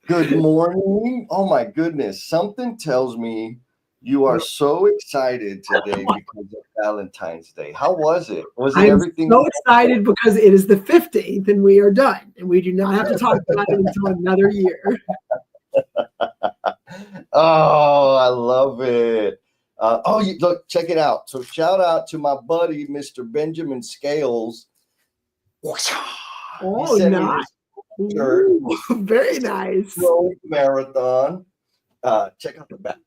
Good morning. Oh my goodness. Something tells me you are so excited today because of Valentine's Day. How was it? Was it I'm everything? so excited because it is the 15th and we are done. And we do not have to talk about it until another year. Oh, I love it. Look, check it out. So shout out to my buddy, Mr. Benjamin Scales. He Oh, sent me nice. this shirt, Very nice. marathon. Check out the back.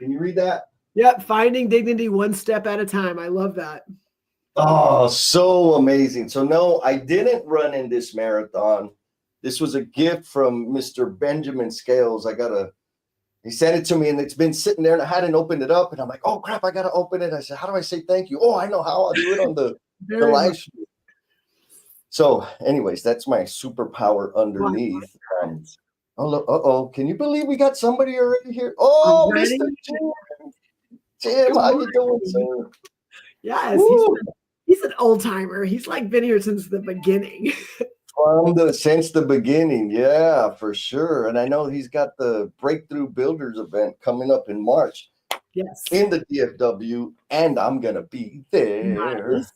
Can you read that? Yep. Finding dignity one step at a time. I love that. Oh, so amazing. So no, I didn't run in this marathon. This was a gift from Mr. Benjamin Scales. He sent it to me and it's been sitting there and I hadn't opened it up and I'm like, oh crap, I gotta open it. I said, how do I say thank you? Oh, I know how. I'll do it on the live stream. So anyways, that's my superpower underneath. Oh, can you believe we got somebody already here? Oh, Mr. Jim, how you doing, sir? Yes, he's an old timer. He's like been here since the beginning. Since the beginning, yeah, for sure. And I know he's got the Breakthrough Builders event coming up in March. Yes. In the DFW, and I'm gonna be there. Nice.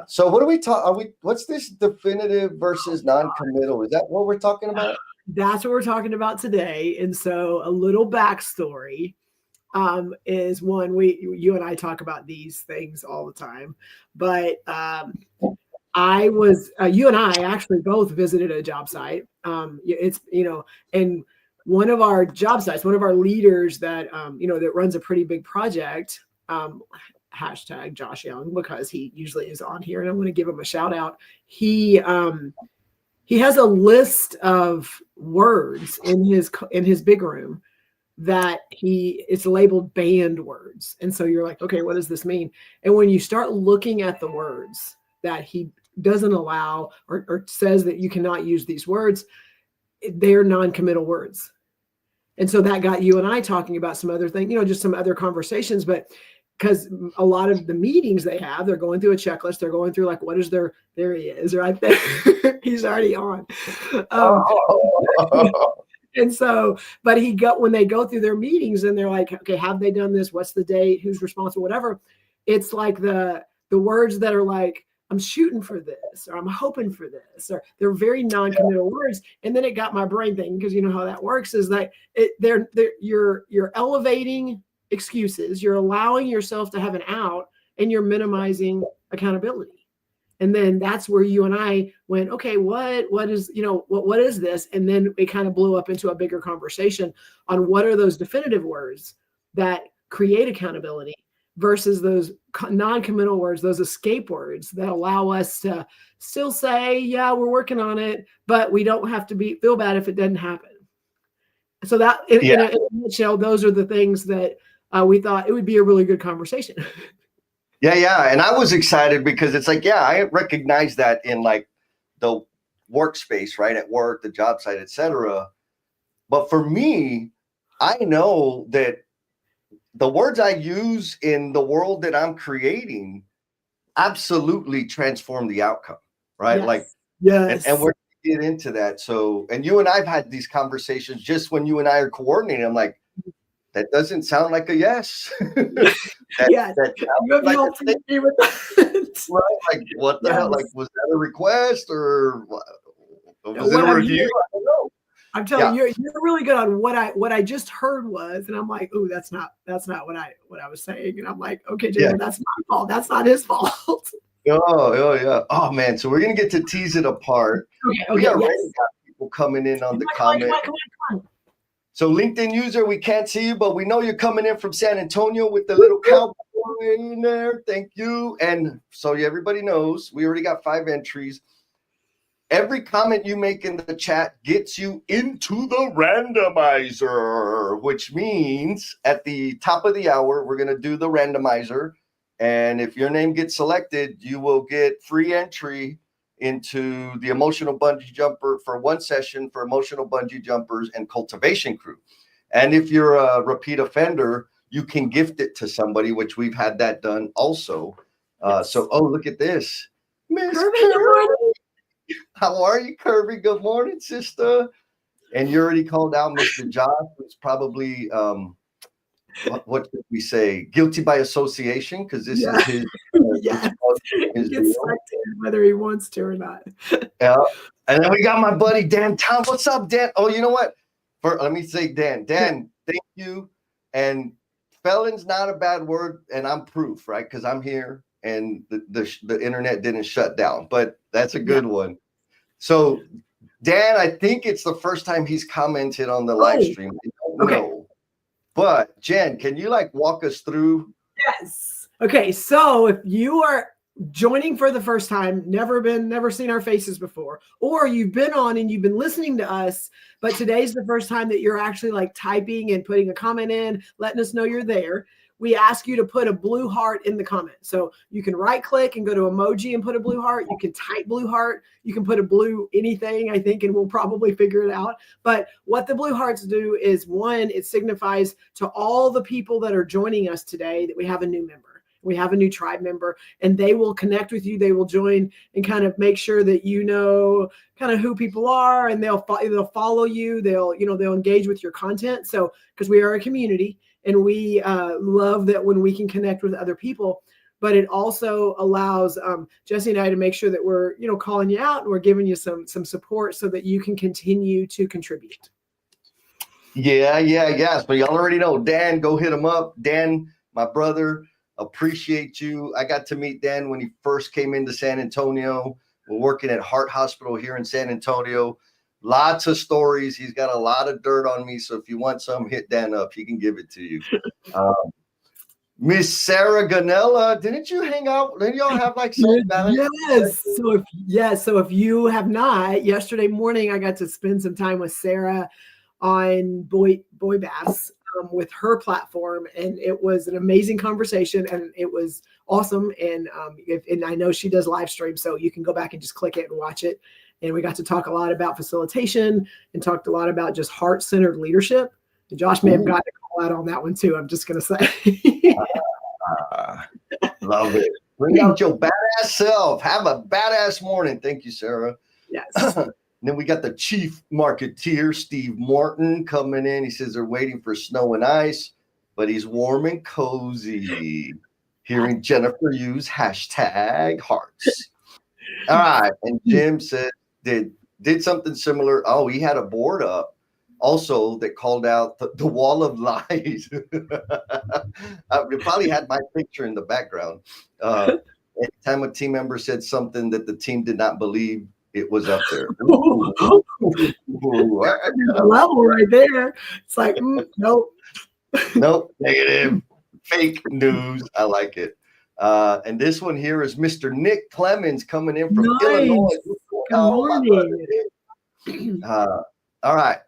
So what are we talking? What's this definitive versus non-committal? Is that what we're talking about? That's what we're talking about today. And so a little backstory is one you and I talk about these things all the time, but I was you and I actually both visited a job site. It's and one of our job sites, one of our leaders that that runs a pretty big project. Hashtag Josh Young, because he usually is on here, and I'm going to give him a shout out. He has a list of words in his big room that it's labeled banned words. And so you're like, okay, what does this mean? And when you start looking at the words that he doesn't allow or says that you cannot use these words, they're non-committal words. And so that got you and I talking about some other things, just some other conversations, but because a lot of the meetings they have, they're going through a checklist. They're going through like, what is there he is right there. He's already on. And so, but when they go through their meetings and they're like, okay, have they done this? What's the date? Who's responsible? Whatever. It's like the words that are like, I'm shooting for this, or I'm hoping for this, or they're very non-committal words. And then it got my brain thinking, because you know how that works is that you're elevating excuses, you're allowing yourself to have an out, and you're minimizing accountability. And then that's where you and I went, okay, what is this? And then it kind of blew up into a bigger conversation on what are those definitive words that create accountability versus those non-committal words, those escape words that allow us to still say, yeah, we're working on it, but we don't have to feel bad if it doesn't happen. So that in a nutshell, those are the things that we thought it would be a really good conversation. Yeah. And I was excited because it's like, yeah, I recognize that in like the workspace, right? At work, the job site, etc. But for me, I know that the words I use in the world that I'm creating absolutely transform the outcome, right? Yes. And we're going to get into that. So, and you and I've had these conversations just when you and I are coordinating. I'm like, that doesn't sound like a yes. Yes. That sounds like right? Like, what the hell? Like, was that a request or was it a review? I don't know. I'm telling you, you're really good on what I just heard was, and I'm like, oh, that's not what I was saying. And I'm like, okay, Jay, that's my fault. That's not his fault. Oh, yeah. Oh man. So we're gonna get to tease it apart. Okay, we already got people coming in on the comment. Come on. So LinkedIn user, we can't see you, but we know you're coming in from San Antonio with the little cowboy in there. Thank you. And so everybody knows we already got 5 entries. Every comment you make in the chat gets you into the randomizer, which means at the top of the hour, we're going to do the randomizer. And if your name gets selected, you will get free entry into the emotional bungee jumper for 1 session for emotional bungee jumpers and cultivation crew. And if you're a repeat offender, you can gift it to somebody, which we've had that done also. So, look at this. Miss Kirby. How are you, Kirby? Good morning, sister. And you already called out Mr. Josh, who's probably what should we say? Guilty by association, because this is his Yes. his He gets deal. sucked in whether he wants to or not. Yeah. And then we got my buddy Dan Tom. What's up, Dan? Oh, you know what? Let me say Dan. Dan, thank you. And felon's not a bad word, and I'm proof, right? Because I'm here and the internet didn't shut down. But that's a good one. So Dan, I think it's the first time he's commented on the live stream. I don't know. But Jen, can you like walk us through? Yes. Okay. So if you are joining for the first time, never seen our faces before, or you've been on and you've been listening to us, but today's the first time that you're actually like typing and putting a comment in, letting us know you're there, we ask you to put a blue heart in the comment. So you can right click and go to emoji and put a blue heart. You can type blue heart. You can put a blue anything, I think, and we'll probably figure it out. But what the blue hearts do is, one, it signifies to all the people that are joining us today that we have a new member. We have a new tribe member, and they will connect with you. They will join and kind of make sure that you know kind of who people are, and they'll follow you. They'll engage with your content. So because we are a community, and we love that when we can connect with other people. But it also allows Jesse and I to make sure that we're calling you out and we're giving you some support so that you can continue to contribute. Yeah. So y'all already know Dan. Go hit him up, Dan, my brother. Appreciate you. I got to meet Dan when he first came into San Antonio. We're working at Heart Hospital here in San Antonio. Lots of stories. He's got a lot of dirt on me. So if you want some, hit Dan up. He can give it to you. Miss Sarah Ganella, didn't you hang out? Didn't y'all have like some Yes. So if you have not, yesterday morning I got to spend some time with Sarah on Boy Bass with her platform, and it was an amazing conversation, and it was awesome. And and I know she does live stream, so you can go back and just click it and watch it. And we got to talk a lot about facilitation and talked a lot about just heart-centered leadership. And Josh may have gotten a call out on that one too. I'm just going to say. Love it. Bring out your badass self. Have a badass morning. Thank you, Sarah. Yes. Then we got the chief marketeer, Steve Morton, coming in. He says they're waiting for snow and ice, but he's warm and cozy. Hearing Jennifer use hashtag hearts. All right. And Jim said did something similar. Oh, he had a board up also that called out the wall of lies. It probably had my picture in the background. Anytime a team member said something that the team did not believe, it was up there. The level right there. It's like, nope. Nope, negative, fake news. I like it. And this one here is Mr. Nick Clemens coming in from Illinois. Good morning. All right.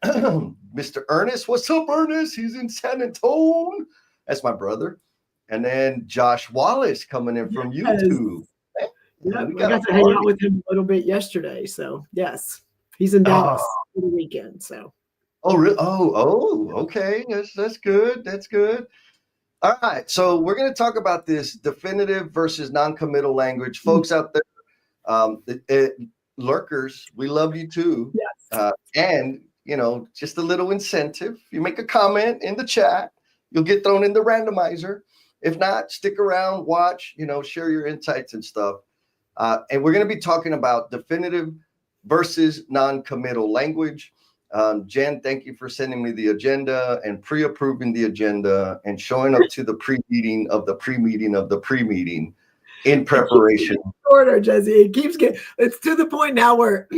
Mr. Ernest. What's up, Ernest? He's in San Antonio. That's my brother. And then Josh Wallace coming in from YouTube. Yeah, we got to hang out with him a little bit yesterday. So yes, he's in Dallas for the weekend. So. Oh, really? Oh, okay. That's good. That's good. All right. So we're going to talk about this definitive versus non-committal language. Folks out there, lurkers, we love you too. Yes. And, just a little incentive. You make a comment in the chat, you'll get thrown in the randomizer. If not, stick around, watch, share your insights and stuff. And we're going to be talking about definitive versus non-committal language. Jen, thank you for sending me the agenda and pre-approving the agenda and showing up to the pre-meeting of the pre-meeting of the pre-meeting in preparation. Shorter, Jesse. It's to the point now where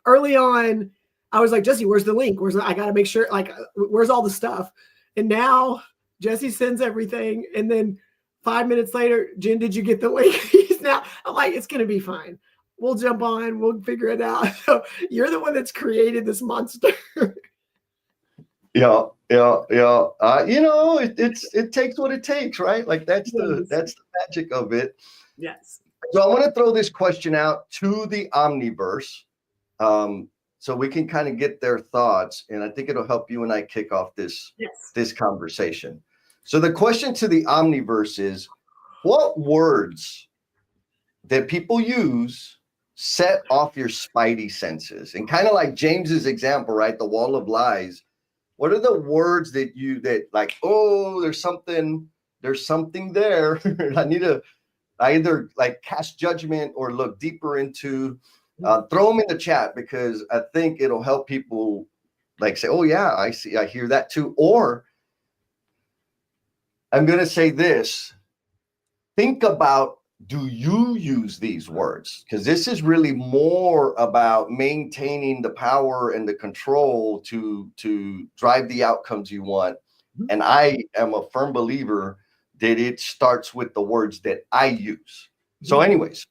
early on, I was like, Jesse, where's the link? I got to make sure, where's all the stuff? And now Jesse sends everything. And then 5 minutes later, Jen, did you get the link? I'm like, it's going to be fine. We'll jump on. We'll figure it out. So you're the one that's created this monster. Yeah. It takes what it takes, right? Like that's the magic of it. Yes. So I want to throw this question out to the Omniverse, so we can kind of get their thoughts, and I think it'll help you and I kick off this conversation. So the question to the Omniverse is, what words that people use set off your spidey senses. And kind of like James's example, right? The wall of lies. What are the words that like, oh, there's something there. I need to either like cast judgment or look deeper into. Throw them in the chat, because I think it'll help people like say, oh yeah, I hear that too. Or I'm going to say this, think about, do you use these words? Because this is really more about maintaining the power and the control to drive the outcomes you want. And I am a firm believer that it starts with the words that I use. So anyways,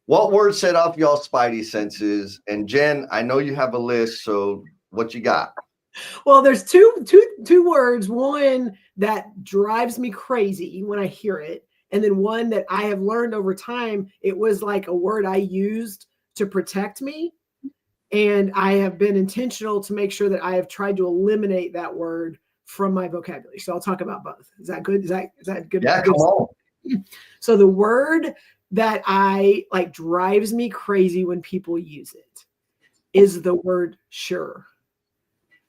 what word set off y'all spidey senses? And Jen, I know you have a list, so what you got? Well, there's two words. One that drives me crazy when I hear it, and then one that I have learned over time. It was like a word I used to protect me, and I have been intentional to make sure that I have tried to eliminate that word from my vocabulary. So I'll talk about both. Is that good? Is that good? Yeah, come on. So the word that I like drives me crazy when people use it is the word sure.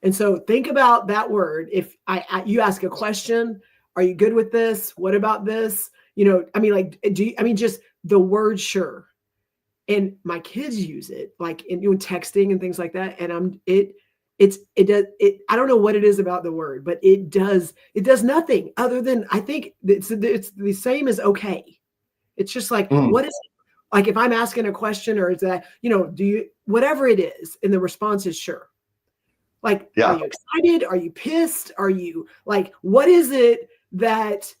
And so think about that word. If you ask a question, are you good with this? What about this? You know, I mean, like, just the word sure. And my kids use it like in texting and things like that. And I don't know what it is about the word, but it does nothing other than, I think it's the same as okay. It's just like, what is it? Like if I'm asking a question, or is that, do you, whatever it is, and the response is sure. Like, Are you excited? Are you pissed? Are you like, what is it that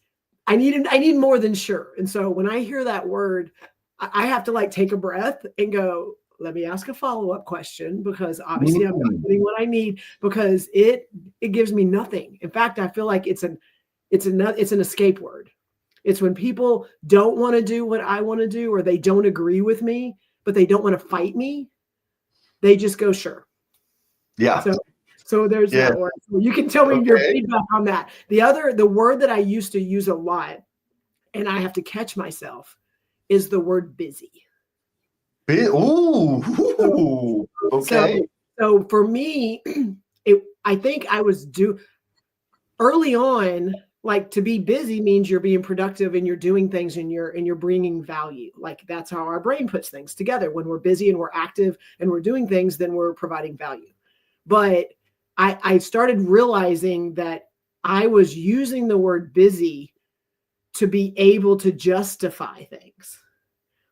I need more than sure? And so when I hear that word, I have to like take a breath and go, let me ask a follow-up question, because obviously I'm not getting what I need, because it gives me nothing. In fact, I feel like it's an escape word. It's when people don't want to do what I want to do, or they don't agree with me, but they don't want to fight me. They just go, sure. Yeah. So there's that word. So you can tell me your feedback on that. The word that I used to use a lot, and I have to catch myself, is the word busy. Ooh. Okay. So for me, I think I was early on. Like, to be busy means you're being productive and you're doing things and you're bringing value. Like, that's how our brain puts things together. When we're busy and we're active and we're doing things, then we're providing value. But I started realizing that I was using the word busy to be able to justify things.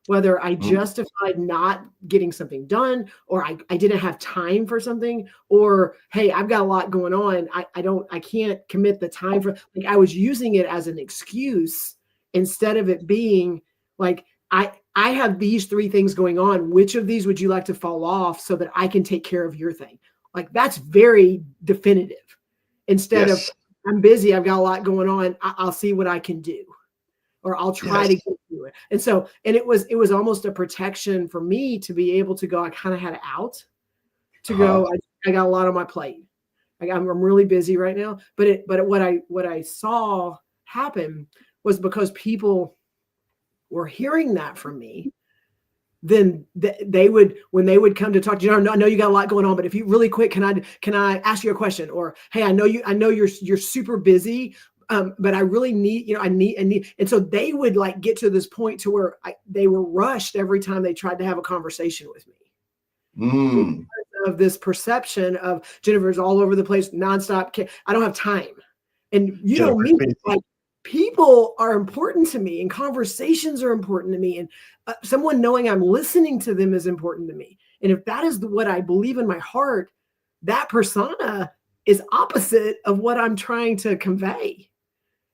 Whether I justified not getting something done, or I didn't have time for something, or, hey, I've got a lot going on. I can't commit the time for, like, I was using it as an excuse instead of it being like, I have these 3 things going on. Which of these would you like to fall off so that I can take care of your thing? Like, that's very definitive. Instead of, I'm busy, I've got a lot going on, I'll see what I can do, or I'll try to get through it. And so, and it was almost a protection for me to be able to go, I kind of had it out to go, I got a lot on my plate. I'm really busy right now. But what I saw happen was, because people were hearing that from me, then they would, when they would come to talk to you, I know you got a lot going on, but if you really quick, can I ask you a question? Or, hey, I know you're super busy, but I really need, I need. And so they would like get to this point to where they were rushed every time they tried to have a conversation with me. Of this perception of Jennifer's all over the place, nonstop. I don't have time. And you know me, like, people are important to me, and conversations are important to me, and someone knowing I'm listening to them is important to me. And if that is what I believe in my heart, that persona is opposite of what I'm trying to convey.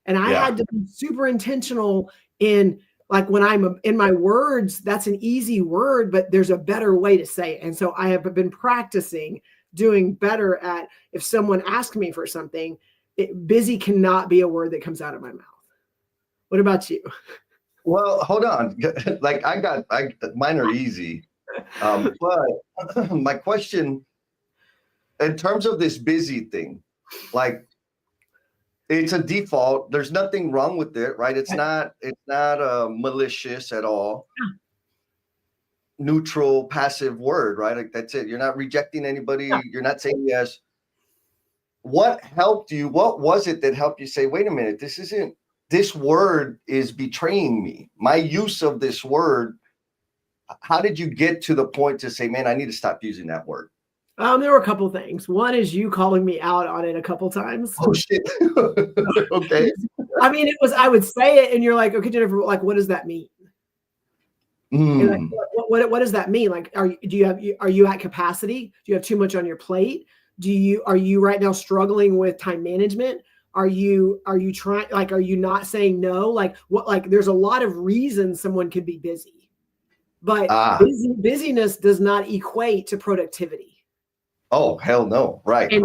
And I had to be super intentional in, like, when I'm in my words, that's an easy word, but there's a better way to say it. And so I have been practicing doing better at, if someone asks me for something, busy cannot be a word that comes out of my mouth. What about you? Well, hold on. Like, mine are easy. But my question, in terms of this busy thing, like, it's a default. There's nothing wrong with it, right? It's not malicious at all. neutral, passive word, right? Like that's it. You're not rejecting anybody. Yeah. You're not saying yes. What helped you? What was it that helped you say, wait a minute, this word is betraying me. My use of this word. How did you get to the point to say, man, I need to stop using that word? There were a couple things. One is you calling me out on it a couple times. Oh shit. Okay. I mean, I would say it and you're like, okay, Jennifer, like, what does that mean? Like, what does that mean? Like, are you at capacity? Do you have too much on your plate? Are you right now struggling with time management? Are you trying, like, are you not saying no? Like there's a lot of reasons someone could be busy, but busyness does not equate to productivity. Oh, hell no. Right. Does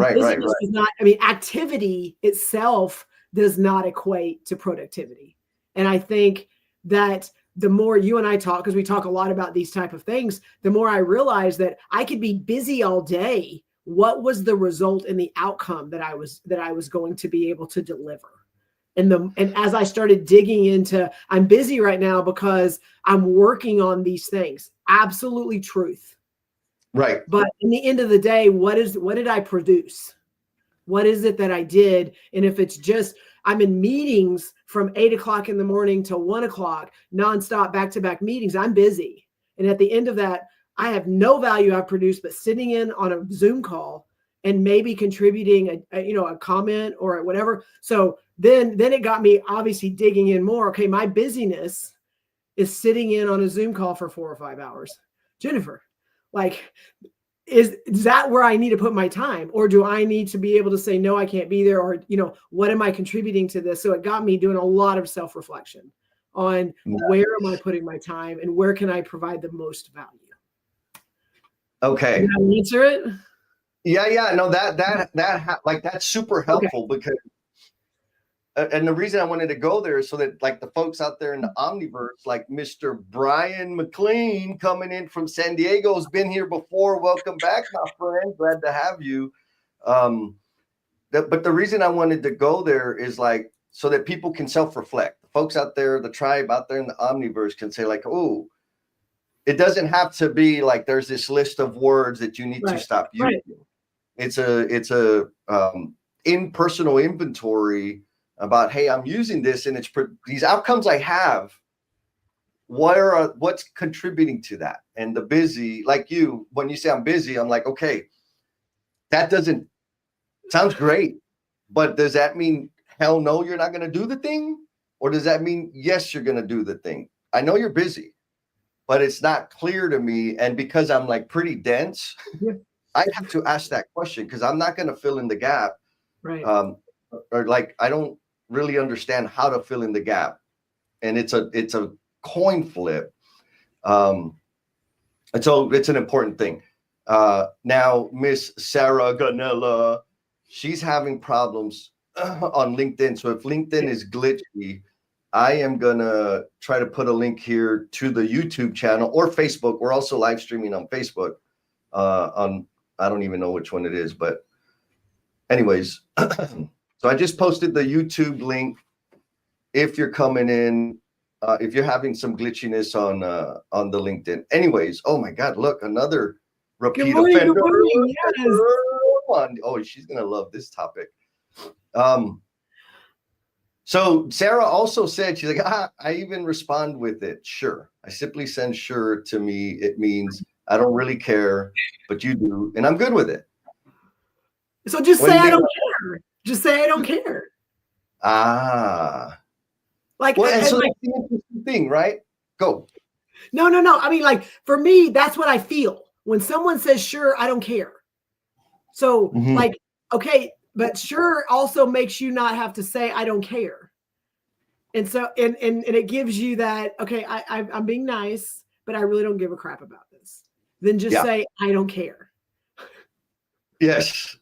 not, I mean, activity itself does not equate to productivity. And I think that the more you and I talk, because we talk a lot about these type of things, the more I realize that I could be busy all day. What was the result and the outcome that I was going to be able to deliver? And as I started digging into, I'm busy right now because I'm working on these things. Absolutely truth. Right. But in the end of the day, what did I produce? What is it that I did? And if it's just, I'm in meetings from 8 o'clock in the morning till 1 o'clock, nonstop, back-to-back meetings, I'm busy. And at the end of that, I have no value I've produced, but sitting in on a Zoom call and maybe contributing a comment or whatever. So then it got me obviously digging in more. Okay, my busyness is sitting in on a Zoom call for 4 or 5 hours. Jennifer, like, is that where I need to put my time? Or do I need to be able to say, no, I can't be there? Or, what am I contributing to this? So it got me doing a lot of self-reflection on where am I putting my time and where can I provide the most value? Okay. Can I answer it? Yeah. No, that's super helpful because, and the reason I wanted to go there is so that like the folks out there in the Omniverse, like Mr. Brian McLean coming in from San Diego, has been here before. Welcome back, my friend. Glad to have you. But the reason I wanted to go there is like so that people can self-reflect. The folks out there, the tribe out there in the Omniverse can say like, oh, it doesn't have to be like there's this list of words that you need to stop using. It's a impersonal inventory about, hey, I'm using this and it's these outcomes I have. What's contributing to that? And the busy, like you, when you say I'm busy, I'm like, okay, that sounds great, but does that mean hell no, you're not going to do the thing? Or does that mean yes, you're going to do the thing? I know you're busy, but it's not clear to me. And because I'm like pretty dense, I have to ask that question because I'm not going to fill in the gap. Right. Or like, I don't really understand how to fill in the gap. And it's a coin flip. And so it's an important thing. Now, Miss Sarah Ganella, she's having problems on LinkedIn. So if LinkedIn is glitchy, I am going to try to put a link here to the YouTube channel or Facebook. We're also live streaming on Facebook I don't even know which one it is, but anyways, so I just posted the YouTube link. If you're coming in, if you're having some glitchiness on the LinkedIn. Anyways, oh my God, look, another repeat offender. Yes. Oh, she's gonna love this topic. So Sarah also said, she's like, I even respond with it. Sure. I simply send sure to me. It means I don't really care, but you do, and I'm good with it. So just say I don't care. Just say I don't care. Like, well, and so that's the interesting thing, right? Go. No. I mean, like, for me, that's what I feel. When someone says sure, I don't care. So like, okay, but sure also makes you not have to say I don't care. And so and it gives you that, okay, I'm being nice, but I really don't give a crap about this. Then just say I don't care. Yes.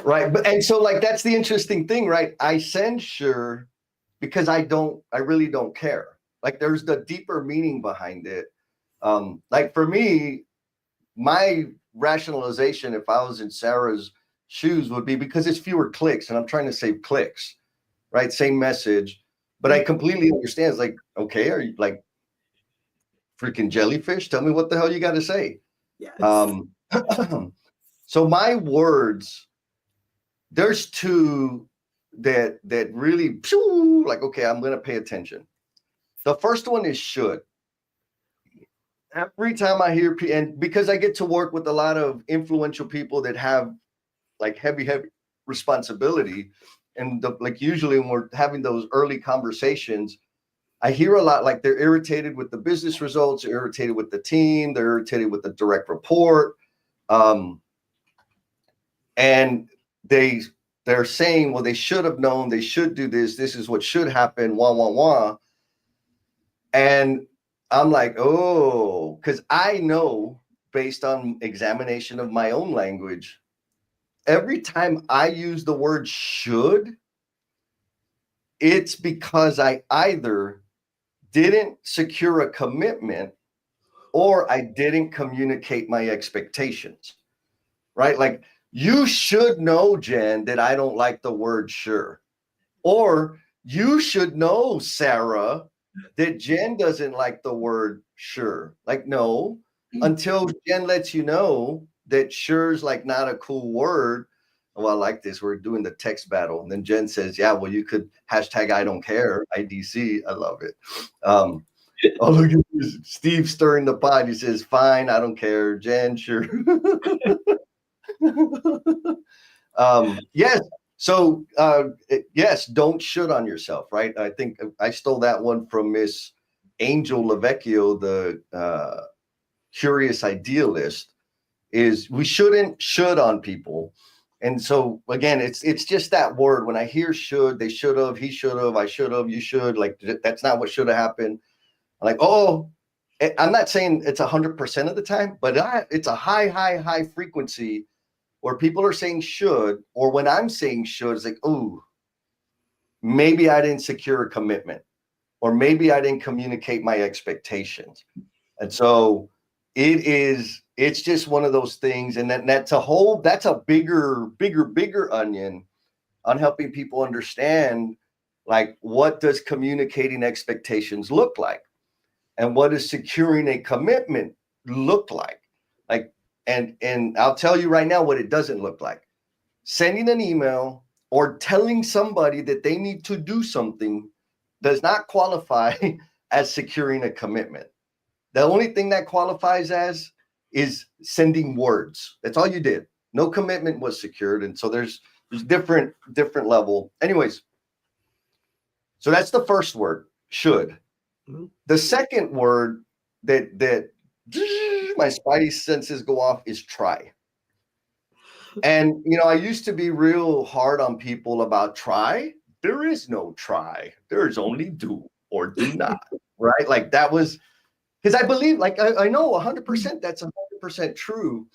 Right. But and so like that's the interesting thing, right? I send sure because I really don't care. Like there's the deeper meaning behind it. Like for me, my rationalization, if I was in Sarah's shoes, would be because it's fewer clicks and I'm trying to save clicks, right? Same message. But I completely understand. It's like, okay, are you like, freaking jellyfish. Tell me what the hell you got to say. Yes. So my words, there's two that really like, okay, I'm going to pay attention. The first one is should. Every time I hear, and because I get to work with a lot of influential people that have like heavy responsibility, and like usually when we're having those early conversations, I hear a lot like they're irritated with the business results, they're irritated with the team, they're irritated with the direct report, and they're saying, well, they should have known, they should do this, this is what should happen, wah wah wah, and I'm like, oh, because I know based on examination of my own language, every time I use the word should, it's because I either didn't secure a commitment or I didn't communicate my expectations, right? Like, you should know, Jen, that I don't like the word sure. Or you should know, Sarah, that Jen doesn't like the word sure. Like, no, until Jen lets you know that sure's like not a cool word. Oh, I like this. We're doing the text battle. And then Jen says, yeah, well, you could hashtag I don't care, IDC. I love it. Oh, look at this. Steve stirring the pot. He says, fine, I don't care. Jen, sure. Yes. So, yes, don't should on yourself, right? I think I stole that one from Miss Angel Lavecchio, the curious idealist, is we shouldn't should on people. And so, again, it's just that word. When I hear should, they should have, he should have, I should have, you should, like, that's not what should have happened. I'm like, oh, I'm not saying it's 100% of the time, but it's a high frequency where people are saying should, or when I'm saying should, it's like, oh, maybe I didn't secure a commitment, or maybe I didn't communicate my expectations. And so it's just one of those things. And that's a bigger onion on helping people understand, like, what does communicating expectations look like? And what does securing a commitment look like? Like, and I'll tell you right now what it doesn't look like. Sending an email or telling somebody that they need to do something does not qualify as securing a commitment. The only thing that qualifies as is sending words. That's all you did. No commitment was secured. And so there's different level. Anyways, so that's the first word, should. Mm-hmm. The second word that my spidey senses go off is try. And, I used to be real hard on people about try. There is no try. There's only do or do not, right? Like, that was, because I believe, like, I know 100% that's 100% true.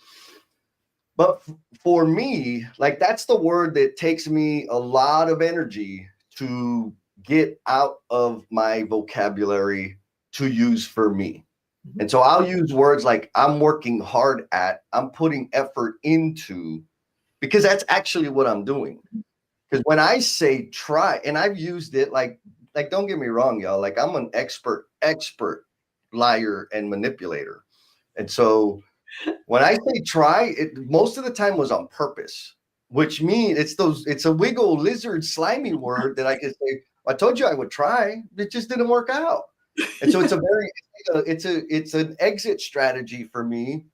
But for me, like, that's the word that takes me a lot of energy to get out of my vocabulary to use for me. And so I'll use words like I'm working hard at, I'm putting effort into, because that's actually what I'm doing. Because when I say try, and I've used it, like don't get me wrong, y'all, like, I'm an expert liar and manipulator. And so when I say try, it most of the time was on purpose, which means it's a wiggle lizard slimy word that I can say, I told you I would try, it just didn't work out. And so it's an exit strategy for me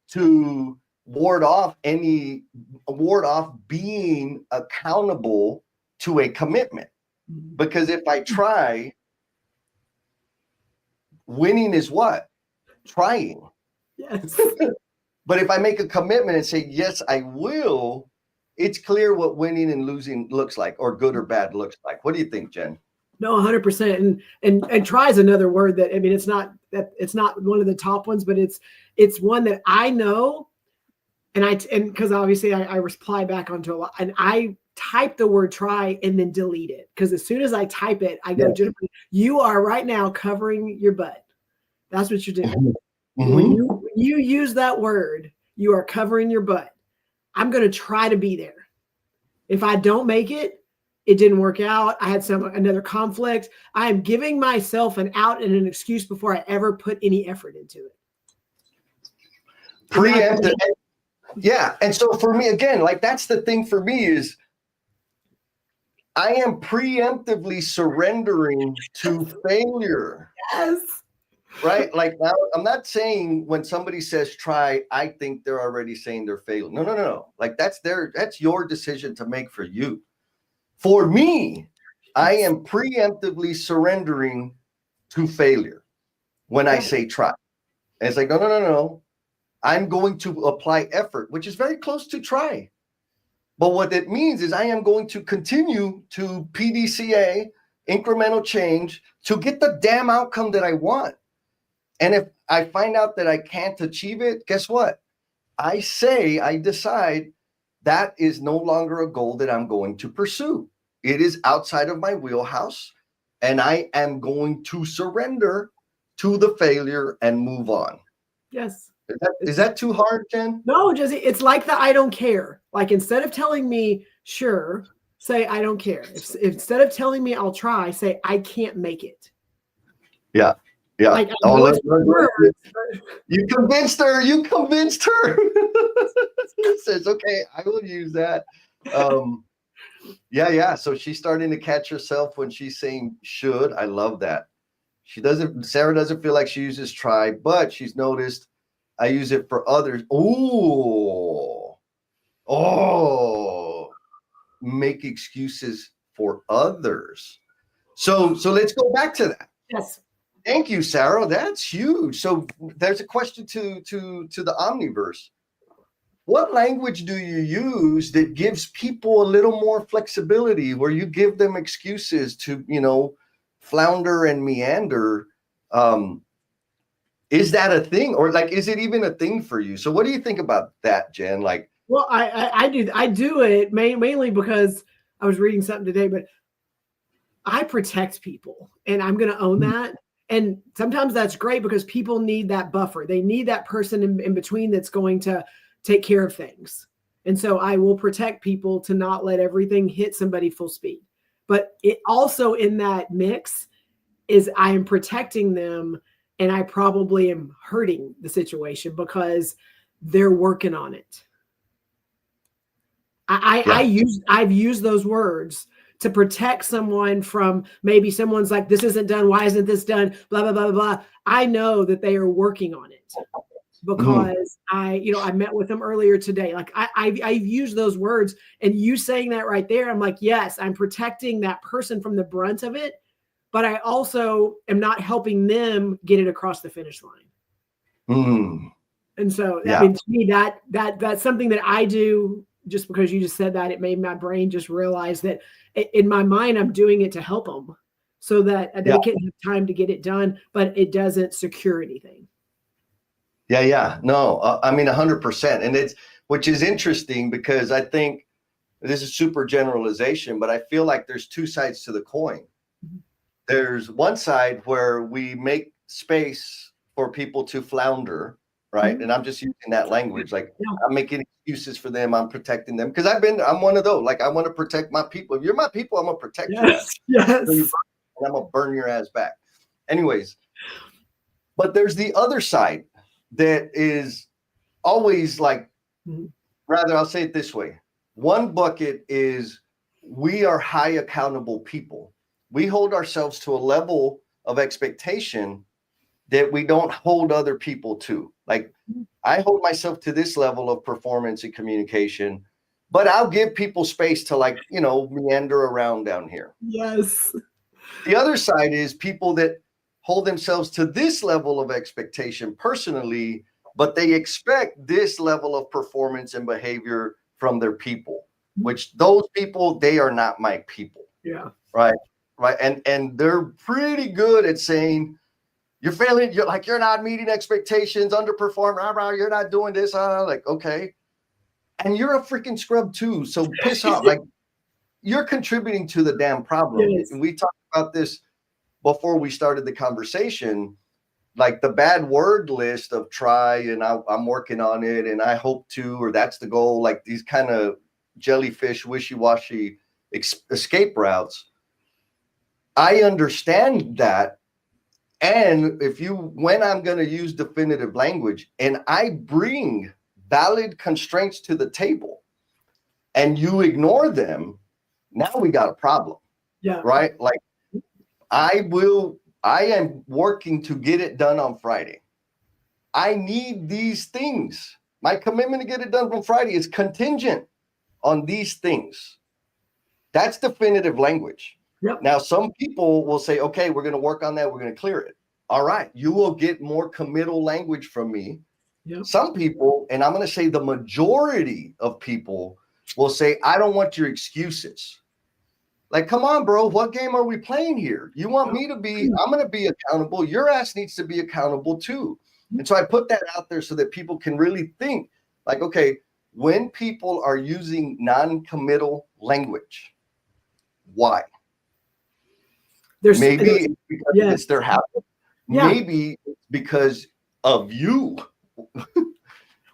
to ward off being accountable to a commitment. Because if I try, winning is what? Trying. Yes. But if I make a commitment and say, yes, I will, it's clear what winning and losing looks like, or good or bad looks like. What do you think, Jen? No, 100%. And try is another word that, I mean, it's not one of the top ones, but it's one that I know. And because obviously I reply back onto a lot, and I type the word try and then delete it. Because as soon as I type it, I go, Jennifer, you are right now covering your butt. That's what you're doing. Mm-hmm. When you use that word, you are covering your butt. I'm going to try to be there. If I don't make it, it didn't work out. I had another conflict. I am giving myself an out and an excuse before I ever put any effort into it. Preemptive. Yeah. And so for me, again, like that's the thing for me is I am preemptively surrendering to failure. Yes. Right? Like now, I'm not saying when somebody says try, I think they're already saying they're failing. No. Like that's your decision to make for you. For me, I am preemptively surrendering to failure when I say try. And it's like, no. I'm going to apply effort, which is very close to try. But what it means is I am going to continue to PDCA, incremental change, to get the damn outcome that I want. And if I find out that I can't achieve it, guess what? I decide that is no longer a goal that I'm going to pursue. It is outside of my wheelhouse, and I am going to surrender to the failure and move on. Yes. Is that too hard, Jen? No, Jesse, it's like the I don't care. Like instead of telling me, sure, say I don't care. Instead of telling me I'll try, say I can't make it. Yeah. Yeah. Like, you convinced her. She says, okay, I will use that. Yeah. So she's starting to catch herself when she's saying should. I love that. Sarah doesn't feel like she uses try, but she's noticed I use it for others. Oh, make excuses for others. So let's go back to that. Yes. Thank you, Sarah. That's huge. So there's a question to the Omniverse. What language do you use that gives people a little more flexibility, where you give them excuses to, flounder and meander? Is that a thing, or like, is it even a thing for you? So what do you think about that, Jen? Like, well, I do it mainly because I was reading something today, but I protect people, and I'm going to own that. And sometimes that's great because people need that buffer. They need that person in between that's going to take care of things. And so I will protect people to not let everything hit somebody full speed. But it also in that mix is I am protecting them, and I probably am hurting the situation because they're working on it. I've used those words to protect someone from maybe someone's like, this isn't done. Why isn't this done? Blah, blah, blah, blah. I know that they are working on it because I met with them earlier today. Like I've used those words, and you saying that right there, I'm like, yes, I'm protecting that person from the brunt of it, but I also am not helping them get it across the finish line. And so, I mean, to me, that's something that I do. Just because you just said that, it made my brain just realize that in my mind, I'm doing it to help them so that they can have time to get it done, but it doesn't secure anything. Yeah. No, I mean, 100%. And which is interesting because I think this is super generalization, but I feel like there's two sides to the coin. Mm-hmm. There's one side where we make space for people to flounder, right? Mm-hmm. And I'm just using that language. Like I'm making excuses for them. I'm protecting them because I'm one of those. Like I want to protect my people. If you're my people, I'm gonna protect your ass. Yes. And I'm gonna burn your ass back. Anyways, but there's the other side that is always like, rather, I'll say it this way. One bucket is we are high accountable people. We hold ourselves to a level of expectation that we don't hold other people to. Like I hold myself to this level of performance and communication, but I'll give people space to meander around down here. Yes. The other side is people that hold themselves to this level of expectation personally, but they expect this level of performance and behavior from their people, which those people, they are not my people. Yeah. Right. And they're pretty good at saying, you're failing. You're not meeting expectations, underperforming. You're not doing this. Like, okay. And you're a freaking scrub too. So piss off. Like you're contributing to the damn problem. Yes. And we talked about this before we started the conversation, like the bad word list of try and I'm working on it and I hope to, or that's the goal. Like these kind of jellyfish, wishy-washy escape routes. I understand that. And when I'm going to use definitive language and I bring valid constraints to the table and you ignore them, now we got a problem. Yeah. Right? Like I am working to get it done on Friday. I need these things. My commitment to get it done on Friday is contingent on these things. That's definitive language. Yep. Now, some people will say, okay, we're going to work on that. We're going to clear it. All right. You will get more committal language from me. Yep. Some people, and I'm going to say the majority of people will say, I don't want your excuses. Like, come on, bro. What game are we playing here? You want me to be, I'm going to be accountable. Your ass needs to be accountable too. And so I put that out there so that people can really think like, okay, when people are using non-committal language, why? Maybe it's because it's their habit. Yeah. Maybe it's because of you.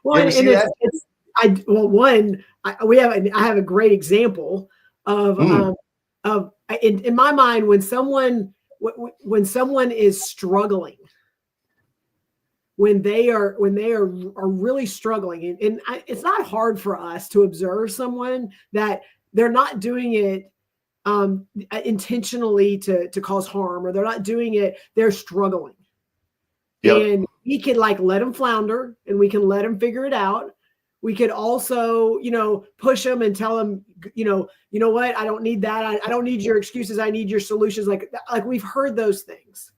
Well, I have a great example of in my mind when someone is struggling, when they are really struggling, and it's not hard for us to observe someone that they're not doing it intentionally to cause harm, or they're not doing it, they're struggling. Yep. And we could like let them flounder and we can let them figure it out. We could also, push them and tell them, you know what, I don't need that. I don't need your excuses. I need your solutions. Like we've heard those things,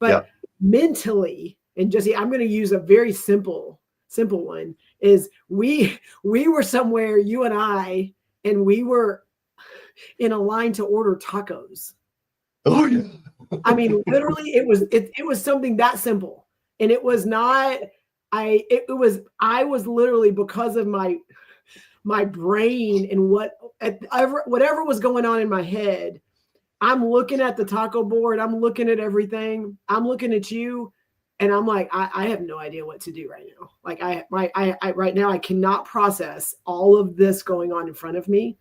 but mentally, and Jesse, I'm going to use a very simple one is we were somewhere, you and I, and we were in a line to order tacos. Oh yeah. I mean, literally it was something that simple. And it was not, I was literally, because of my brain and whatever was going on in my head, I'm looking at the taco board, I'm looking at everything, I'm looking at you, and I'm like, I have no idea what to do right now. Like I right now I cannot process all of this going on in front of me.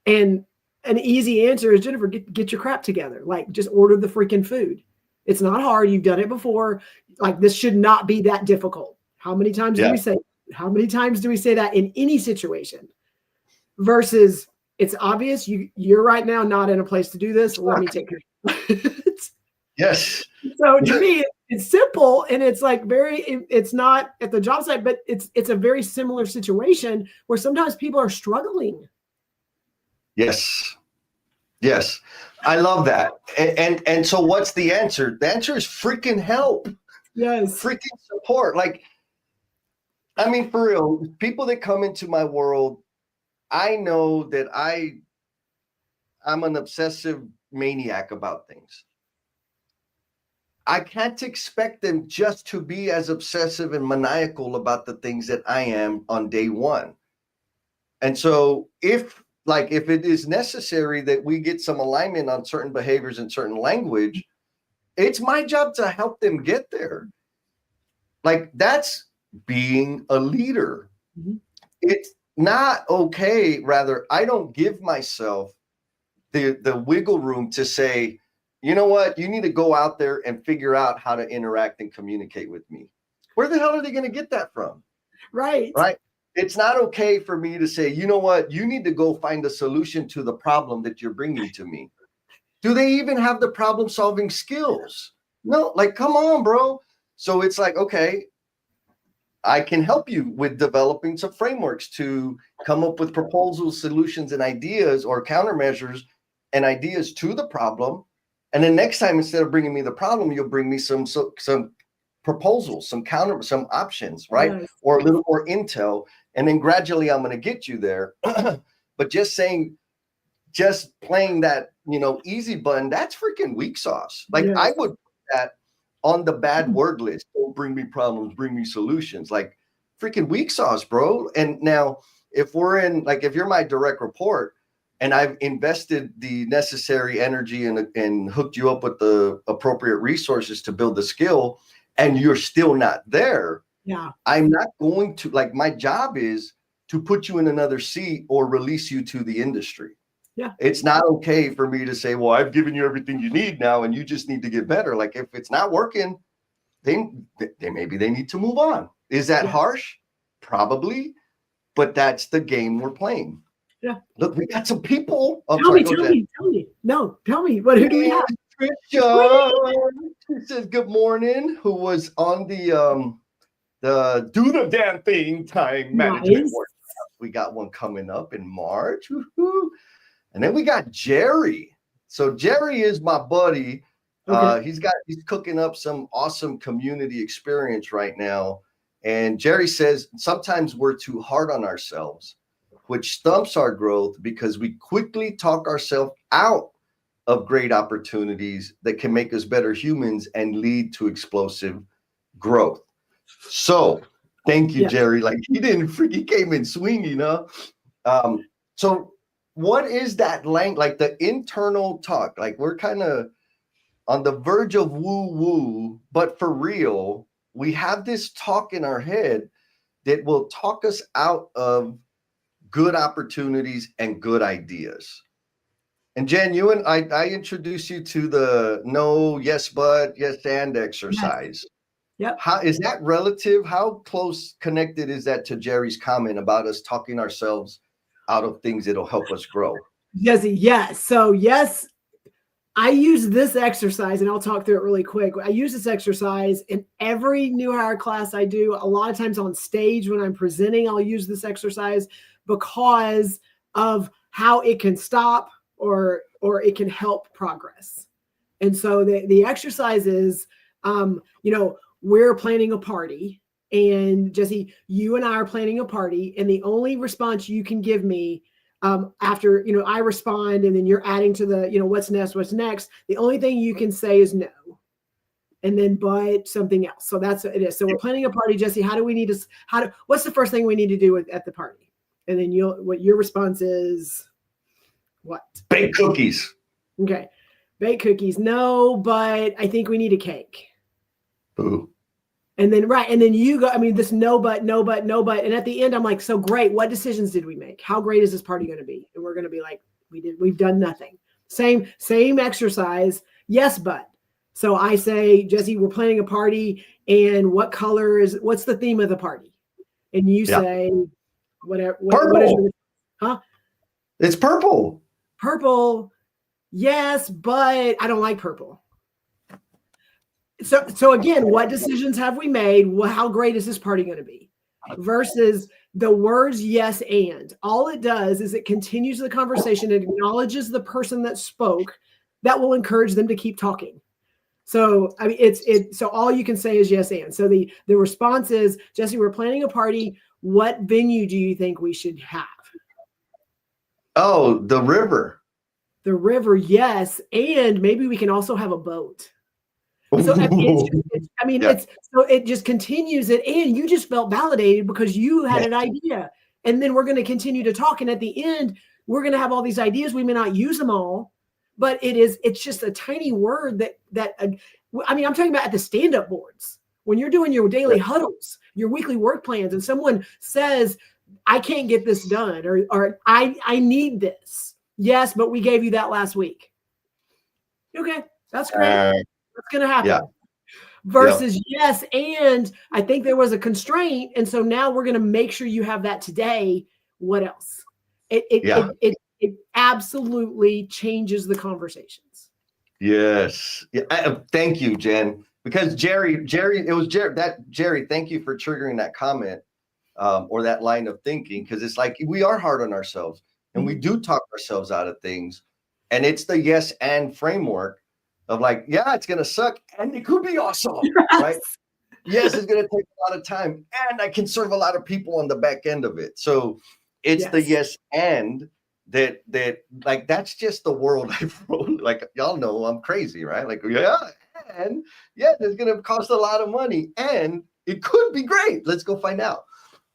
And an easy answer is, Jennifer, get your crap together. Like, just order the freaking food. It's not hard. You've done it before. Like, this should not be that difficult. How many times do we say that in any situation? Versus, it's obvious you're right now not in a place to do this. Let me take care of it. Yes. So to me, it's simple, and it's like it's not at the job site, but it's a very similar situation where sometimes people are struggling. Yes. Yes. I love that. And so what's the answer? The answer is freaking help. Yes. Freaking support. Like, I mean, for real, people that come into my world, I know that I'm an obsessive maniac about things. I can't expect them just to be as obsessive and maniacal about the things that I am on day one. And so if it is necessary that we get some alignment on certain behaviors and certain language, it's my job to help them get there. Like, that's being a leader. Mm-hmm. It's not okay. Rather, I don't give myself the wiggle room to say, you know what, you need to go out there and figure out how to interact and communicate with me. Where the hell are they going to get that from? Right. Right. It's not okay for me to say, you know what, you need to go find a solution to the problem that you're bringing to me. Do they even have the problem solving skills? No, like, come on, bro. So it's like, okay, I can help you with developing some frameworks to come up with proposals, solutions, and ideas, or countermeasures and ideas to the problem. And then next time, instead of bringing me the problem, you'll bring me some proposals, some options, right? Yes. Or a little more intel. And then gradually I'm going to get you there. But just playing that, easy button, that's freaking weak sauce. Like, yes. I would put that on the bad word list. Don't bring me problems, bring me solutions. Like, freaking weak sauce, bro. And now if you're my direct report and I've invested the necessary energy and hooked you up with the appropriate resources to build the skill, and you're still not there, yeah, I'm not going to, my job is to put you in another seat or release you to the industry. Yeah. It's not okay for me to say, well, I've given you everything you need now and you just need to get better. Like if it's not working, they maybe they need to move on. Is that harsh? Probably, but that's the game we're playing. Yeah. Look, we got some people. I'm tell sorry, me. No, tell me. Who do we have? Trisha. She says good morning. Who was on the do the damn thing time management workshop. We got one coming up in March. Woo-hoo. And then we got Jerry. So Jerry is my buddy. Okay. He's cooking up some awesome community experience right now. And Jerry says sometimes we're too hard on ourselves, which stumps our growth because we quickly talk ourselves out of great opportunities that can make us better humans and lead to explosive growth. So thank you, Jerry. Like he came in swinging, huh? So what is that like the internal talk? Like we're kind of on the verge of woo-woo, but for real, we have this talk in our head that will talk us out of good opportunities and good ideas. And Jen, you and I introduced you to the no, yes, but, yes, and exercise. Yep. How is that relative? How close connected is that to Jerry's comment about us talking ourselves out of things that'll help us grow? Jesse, yes. So yes, I use this exercise, and I'll talk through it really quick. I use this exercise in every new hire class I do. A lot of times on stage when I'm presenting, I'll use this exercise because of how it can stop or it can help progress. And so the exercise is, we're planning a party, and Jesse, you and I are planning a party, and the only response you can give me after, I respond and then you're adding to the, what's next. The only thing you can say is no. And then, but something else. So that's what it is. So we're planning a party, Jesse. What's the first thing we need to do at the party? And then what your response is, what? Bake cookies. Okay. Bake cookies. No, but I think we need a cake. Ooh. And then, right. And then you go, this no, but. And at the end, I'm like, so great. What decisions did we make? How great is this party going to be? And we're going to be like, we've done nothing. Same exercise. Yes, but. So I say, Jesse, we're planning a party, and what's the theme of the party? And you say, whatever. What is your, huh? It's purple. Purple. Yes, but I don't like purple. So again, what decisions have we made? How great is this party going to be? Versus the words yes and. All it does is it continues the conversation and acknowledges the person that spoke. That will encourage them to keep talking. So so all you can say is yes and. So the response is, Jesse, we're planning a party. What venue do you think we should have? Oh, the river. The river, yes, and maybe we can also have a boat. So it just continues it, and you just felt validated because you had an idea, and then we're going to continue to talk, and at the end, we're going to have all these ideas. We may not use them all, but it's just a tiny word that I'm talking about at the stand-up boards when you're doing your daily huddles, your weekly work plans, and someone says, "I can't get this done," or I need this. Yes, but we gave you that last week. Okay, that's great. What's going to happen? Yeah. Versus yes, and I think there was a constraint, and so now we're going to make sure you have that today. What else? It absolutely changes the conversations. Yes. Yeah. Thank you, Jen. Because Jerry, thank you for triggering that comment or that line of thinking, because it's like we are hard on ourselves and we do talk ourselves out of things. And it's the yes and framework of like, yeah, it's going to suck and it could be awesome, right? Yes, it's going to take a lot of time and I can serve a lot of people on the back end of it. So it's the yes and that like, that's just the world I've wrote. Like, y'all know I'm crazy, right? Like, and it's going to cost a lot of money and it could be great. Let's go find out.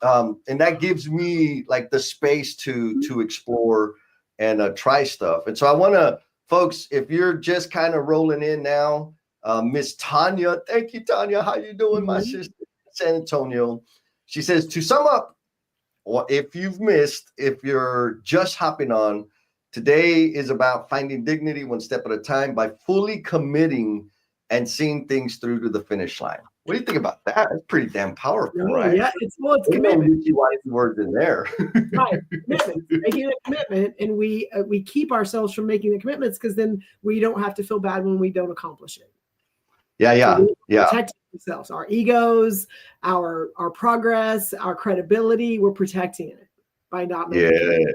And that gives me like the space to explore and try stuff. And so I want to, folks, if you're just kind of rolling in now, Miss Tanya, thank you, Tanya. How you doing, my sister, San Antonio? She says, to sum up, if you're just hopping on, Today is about finding dignity one step at a time by fully committing and seeing things through to the finish line. What do you think about that? That's pretty damn powerful, right? Yeah, it's Commitment. commitment. Words in there. Right, commitment. Making a commitment, and we keep ourselves from making the commitments because then we don't have to feel bad when we don't accomplish it. Yeah. So protecting ourselves, our egos, our progress, our credibility. We're protecting it by not making it.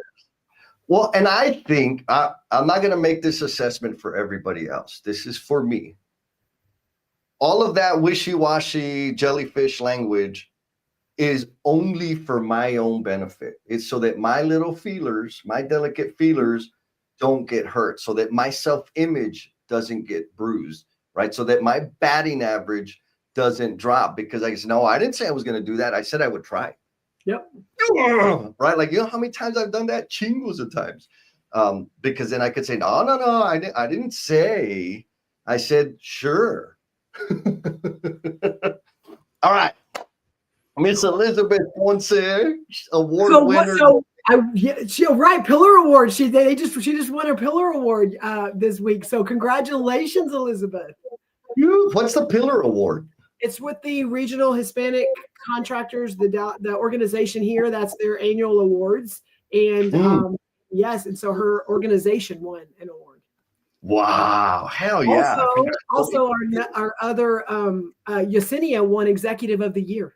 Well, and I think I'm not going to make this assessment for everybody else. This is for me. All of that wishy-washy jellyfish language is only for my own benefit. It's so that my little feelers, my delicate feelers, don't get hurt, so that my self-image doesn't get bruised, right? So that my batting average doesn't drop, because I said, no, I didn't say I was going to do that. I said I would try. Yep. Right? Like, you know how many times I've done that? Chingos of times. Because then I could say, no, I didn't say. I said, sure. All right. Miss Elizabeth Ponce, award winner. Pillar Award. She just won her Pillar Award this week. So congratulations, Elizabeth. What's the Pillar Award? It's with the Regional Hispanic Contractors, the organization here. That's their annual awards, and yes, and so her organization won an award. Wow! Hell yeah! Also, our other Yesenia won Executive of the Year.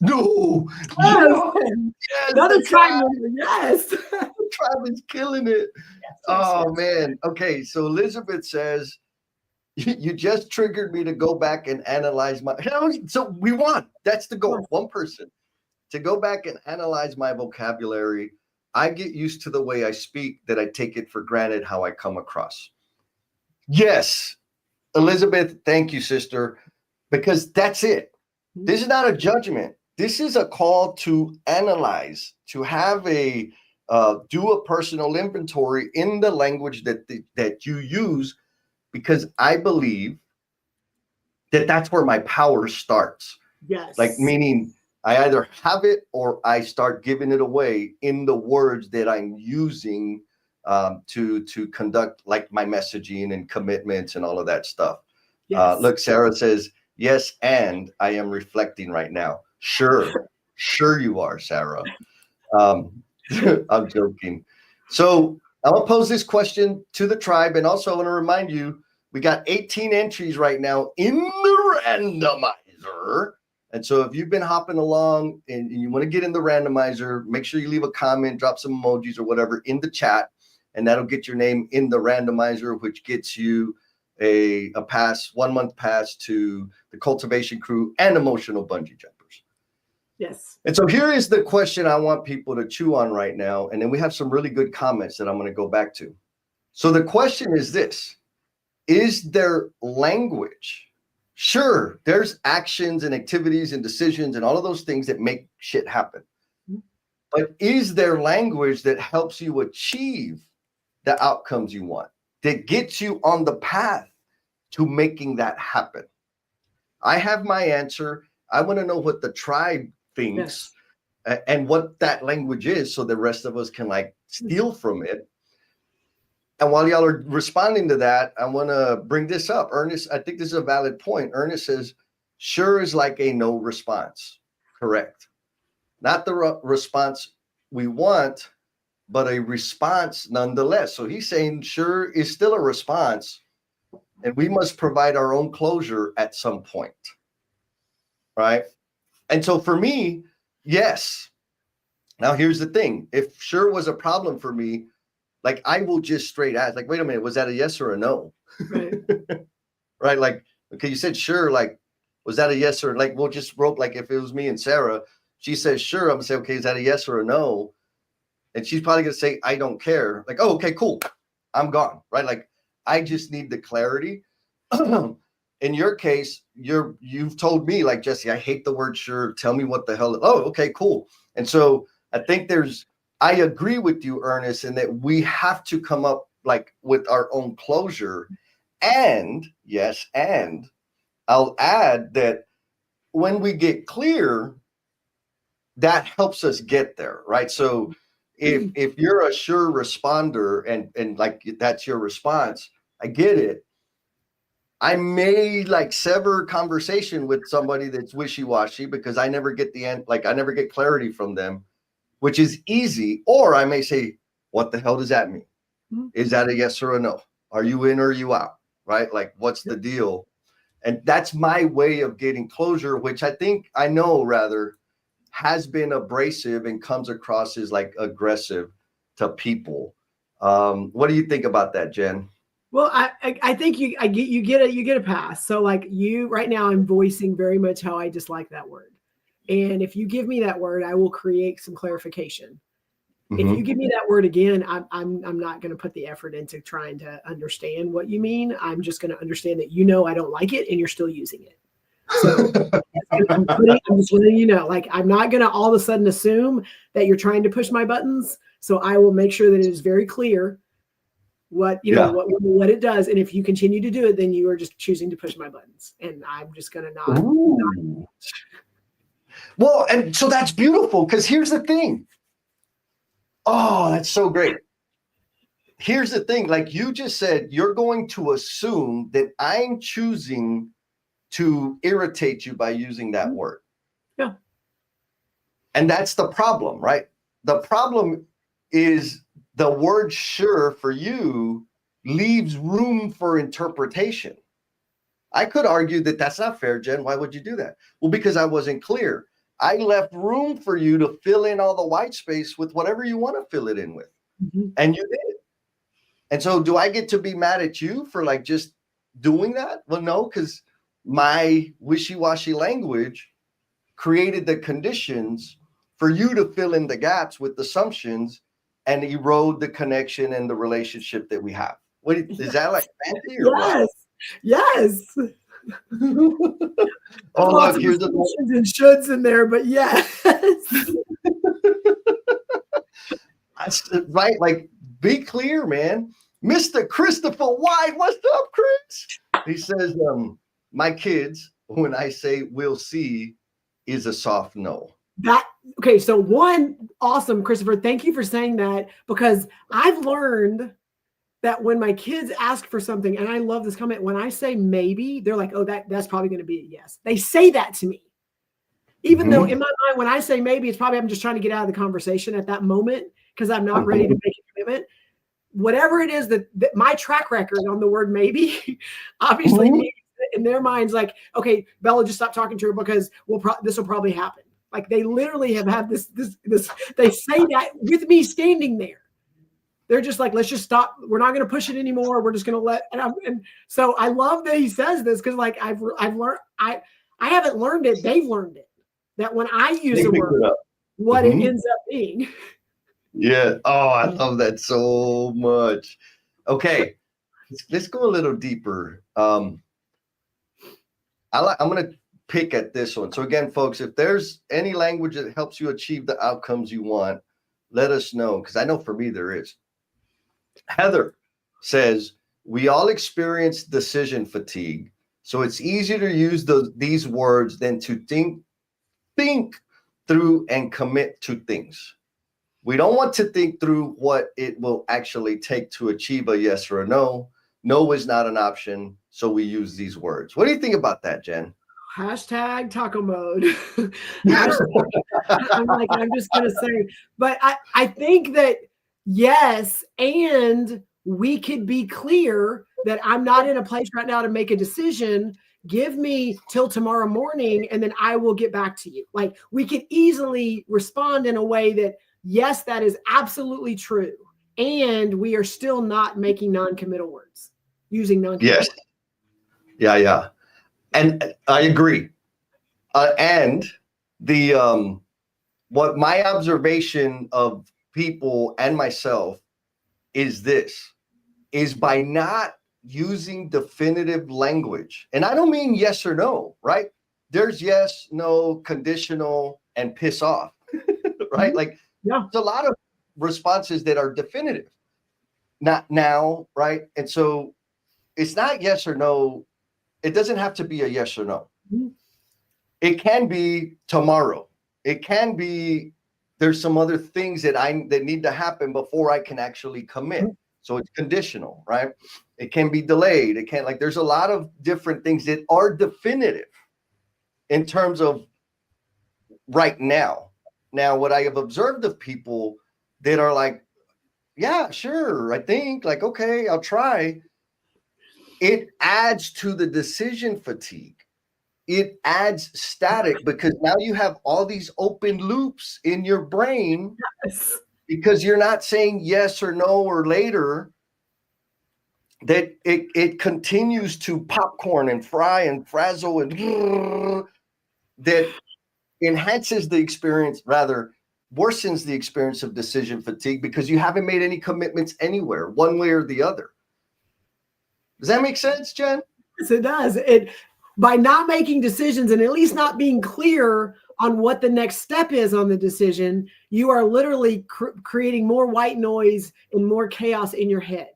No, yes, another tribe. Yes, the tribe is killing it. Yes, man. Okay, so Elizabeth says, you just triggered me to go back and analyze my. So we want. That's the goal. One person to go back and analyze my vocabulary. I get used to the way I speak, that I take it for granted how I come across. Yes, Elizabeth, thank you, sister, because that's it. This is not a judgment. This is a call to analyze, to have do a personal inventory in the language that you use, because I believe that that's where my power starts. Yes. Like, meaning I either have it or I start giving it away in the words that I'm using to conduct, like, my messaging and commitments and all of that stuff. Yes. Look, Sarah says, yes, and I am reflecting right now. Sure you are, Sarah. I'm joking. So I'm gonna pose this question to the tribe, and also I want to remind you, we got 18 entries right now in the randomizer. And so if you've been hopping along and you want to get in the randomizer, make sure you leave a comment, drop some emojis or whatever in the chat, and that'll get your name in the randomizer, which gets you a pass, 1 month pass to the Cultivation Crew and Emotional Bungee Jumpers. Yes. And so here is the question I want people to chew on right now. And then we have some really good comments that I'm going to go back to. So the question is this: is there language? Sure, there's actions and activities and decisions and all of those things that make shit happen. But is there language that helps you achieve the outcomes you want, that gets you on the path to making that happen? I have my answer. I want to know what the tribe thinks, and what that language is, so the rest of us can, like, steal from it. And while y'all are responding to that, I want to bring this up. Ernest, I think this is a valid point. Ernest says, sure is like a no response. Correct. Not the response we want, but a response nonetheless. So he's saying sure is still a response, and we must provide our own closure at some point. Right? And so for me, yes. Now here's the thing. If sure was a problem for me, like, I will just straight ask, like, wait a minute, was that a yes or a no? Right. Right? Like, okay, you said sure, like, was that a yes or, like, we'll just rope, like, if it was me and Sarah, she says sure, I'm gonna say, okay, is that a yes or a no? And she's probably gonna say, I don't care. Like, oh, okay, cool, I'm gone. Right? Like, I just need the clarity. In your case, you've told me, like, Jesse, I hate the word sure. Tell me what the hell. Oh, okay, cool. And so I think I agree with you, Ernest, in that we have to come up, like, with our own closure. And yes, and I'll add that when we get clear, that helps us get there, right? So if you're a sure responder and like that's your response, I get it. I may like sever conversation with somebody that's wishy-washy because I never get the end, like I never get clarity from them, which is easy. Or I may say, what the hell does that mean? Is that a yes or a no? Are you in or are you out? Right? Like, what's the deal? And that's my way of getting closure, which I know rather has been abrasive and comes across as like aggressive to people. What do you think about that, Jen? Well, I think you get a pass. So like you right now, I'm voicing very much how I dislike that word. And if you give me that word, I will create some clarification. If you give me that word again, I'm not going to put the effort into trying to understand what you mean. I'm just going to understand that I don't like it and you're still using it. So I'm just letting you know, like I'm not going to all of a sudden assume that you're trying to push my buttons. So I will make sure that it is very clear what it does. And if you continue to do it, then you are just choosing to push my buttons. And I'm just going to not. Well, and so that's beautiful because here's the thing. Oh, that's so great. Here's the thing. Like you just said, you're going to assume that I'm choosing to irritate you by using that word. Yeah. And that's the problem, right? The problem is the word sure for you leaves room for interpretation. I could argue that that's not fair, Jen. Why would you do that? Well, because I wasn't clear. I left room for you to fill in all the white space with whatever you want to fill it in with. And you did. And so do I get to be mad at you for like just doing that? Well, no, because my wishy-washy language created the conditions for you to fill in the gaps with assumptions and erode the connection and the relationship that we have. What is that like fancy or what? Yes. Oh, look, here's the and shoulds in there, but yes. Right, like be clear, man. Mr. Christopher White, what's up, Chris? He says, my kids, when I say we'll see, is a soft no. Okay, so one, awesome, Christopher. Thank you for saying that because I've learned that when my kids ask for something, and I love this comment, when I say maybe, they're like, oh, that's probably going to be a yes. They say that to me. Even though in my mind, when I say maybe, it's probably I'm just trying to get out of the conversation at that moment because I'm not ready to make a commitment. Whatever it is that my track record on the word maybe, obviously in their minds, like, okay, Bella, just stop talking to her because this will probably happen. Like they literally have had this, they say that with me standing there. They're just like, let's just stop. We're not going to push it anymore. We're just going to let. And so I love that he says this because, like, I've learned. I haven't learned it. They've learned it. That when I use a word, what it ends up being. Yeah. Oh, I love that so much. Okay, let's go a little deeper. I'm going to pick at this one. So again, folks, if there's any language that helps you achieve the outcomes you want, let us know because I know for me there is. Heather says, we all experience decision fatigue, so it's easier to use these words than to think through and commit to things. We don't want to think through what it will actually take to achieve a yes or a no. No is not an option, so we use these words. What do you think about that, Jen? Hashtag taco mode. I'm just going to say, but I think that yes, and we could be clear that I'm not in a place right now to make a decision. Give me till tomorrow morning and then I will get back to you. Like we could easily respond in a way that, yes, that is absolutely true. And we are still not making non-committal words, using non-committal words. Yeah. And I agree. And the what my observation of people and myself is by not using definitive language. And I don't mean yes or no, right? There's yes, no, conditional, and piss off, right? Like there's a lot of responses that are definitive. Not now, right? And so it's not yes or no. It doesn't have to be a yes or no. It can be tomorrow. It can be there's some other things that need to happen before I can actually commit. So it's conditional, right? It can be delayed. It can't, like, there's a lot of different things that are definitive in terms of right now. Now, what I have observed of people that are like, yeah, sure, I think, like, okay, I'll try. It adds to the decision fatigue. It adds static because now you have all these open loops in your brain because you're not saying yes or no or later, that it continues to popcorn and fry and frazzle and that enhances the experience, rather worsens the experience of decision fatigue because you haven't made any commitments anywhere, one way or the other. Does that make sense, Jen? Yes, it does. By not making decisions and at least not being clear on what the next step is on the decision, you are literally creating more white noise and more chaos in your head.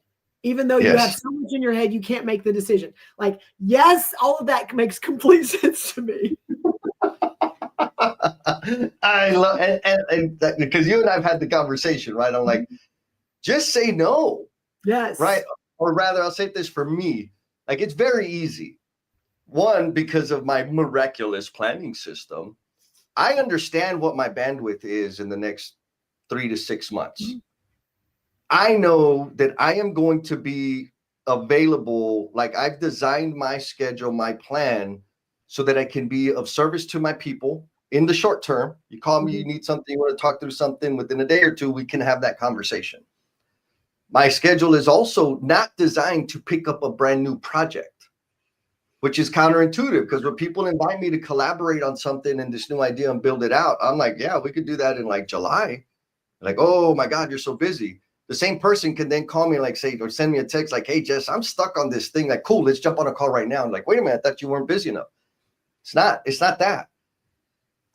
Even though you have so much in your head, you can't make the decision. Like, yes, all of that makes complete sense to me. I love and because you and I've had the conversation, right? I'm like, just say no. Yes. Right. Or rather, I'll say this for me. Like, it's very easy. One, because of my miraculous planning system, I understand what my bandwidth is in the next 3 to 6 months. Mm-hmm. I know that I am going to be available. Like, I've designed my schedule, my plan, so that I can be of service to my people in the short term. You call me, you need something, you want to talk through something, within a day or two, we can have that conversation. My schedule is also not designed to pick up a brand new project, which is counterintuitive because when people invite me to collaborate on something and this new idea and build it out, I'm like, yeah, we could do that in like July. Like, oh my God, you're so busy. The same person can then call me and like say, or send me a text like, hey, Jess, I'm stuck on this thing. Like, cool, let's jump on a call right now. I'm like, wait a minute, I thought you weren't busy enough. It's not that.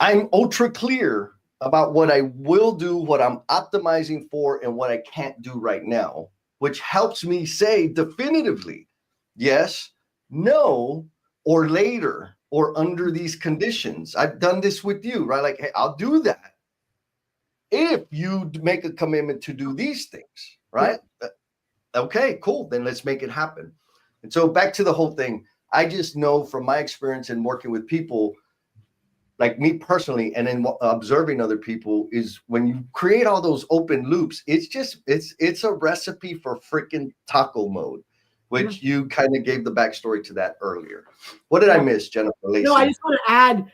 I'm ultra clear about what I will do, what I'm optimizing for, and what I can't do right now, which helps me say definitively, yes, no, or later, or under these conditions. I've done this with you, right? Like, hey, I'll do that if you make a commitment to do these things, right? Yeah. Okay, cool. Then let's make it happen. And so back to the whole thing, I just know from my experience in working with people, like me personally, and then observing other people, is when you create all those open loops, it's a recipe for freaking taco mode, which you kind of gave the backstory to that earlier. What did I miss, Jennifer Lacey? No, I just want to add,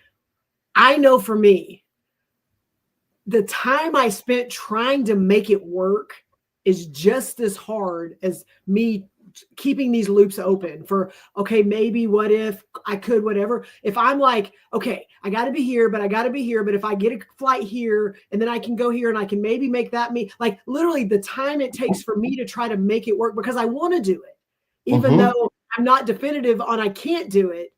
I know for me, the time I spent trying to make it work is just as hard as me keeping these loops open for, okay, maybe what if I could, whatever. If I'm like, okay, I got to be here, but if I get a flight here and then I can go here and I can maybe make that me, like literally the time it takes for me to try to make it work because I want to do it, even though I'm not definitive on I can't do it,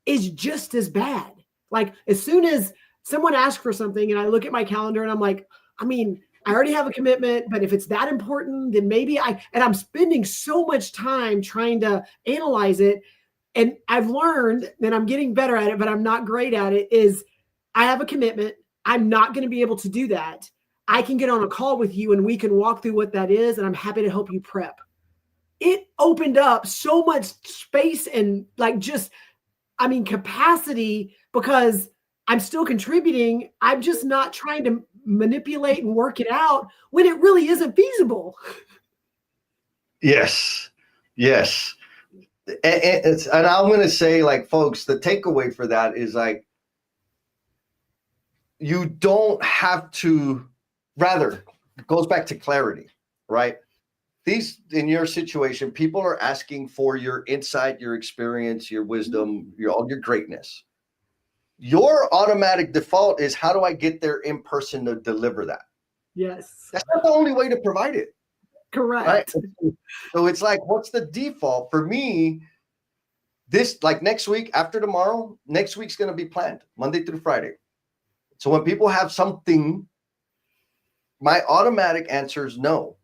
is just as bad. Like, as soon as someone asks for something and I look at my calendar and I'm like, I mean, I already have a commitment, but if it's that important, then maybe I'm spending so much time trying to analyze it. And I've learned that I'm getting better at it, but I'm not great at it, is I have a commitment. I'm not going to be able to do that. I can get on a call with you and we can walk through what that is. And I'm happy to help you prep. It opened up so much space and capacity, because I'm still contributing. I'm just not trying to manipulate and work it out when it really isn't feasible. Yes. And I'm going to say, like, folks, the takeaway for that is like, you don't have to, rather, it goes back to clarity, right? These, in your situation, people are asking for your insight, your experience, your wisdom, all your greatness. Your automatic default is, how do I get there in person to deliver that? Yes. That's not the only way to provide it. Correct. Right? So it's like, what's the default? For me, this, like next week, after tomorrow, next week's going to be planned Monday through Friday. So when people have something, my automatic answer is no.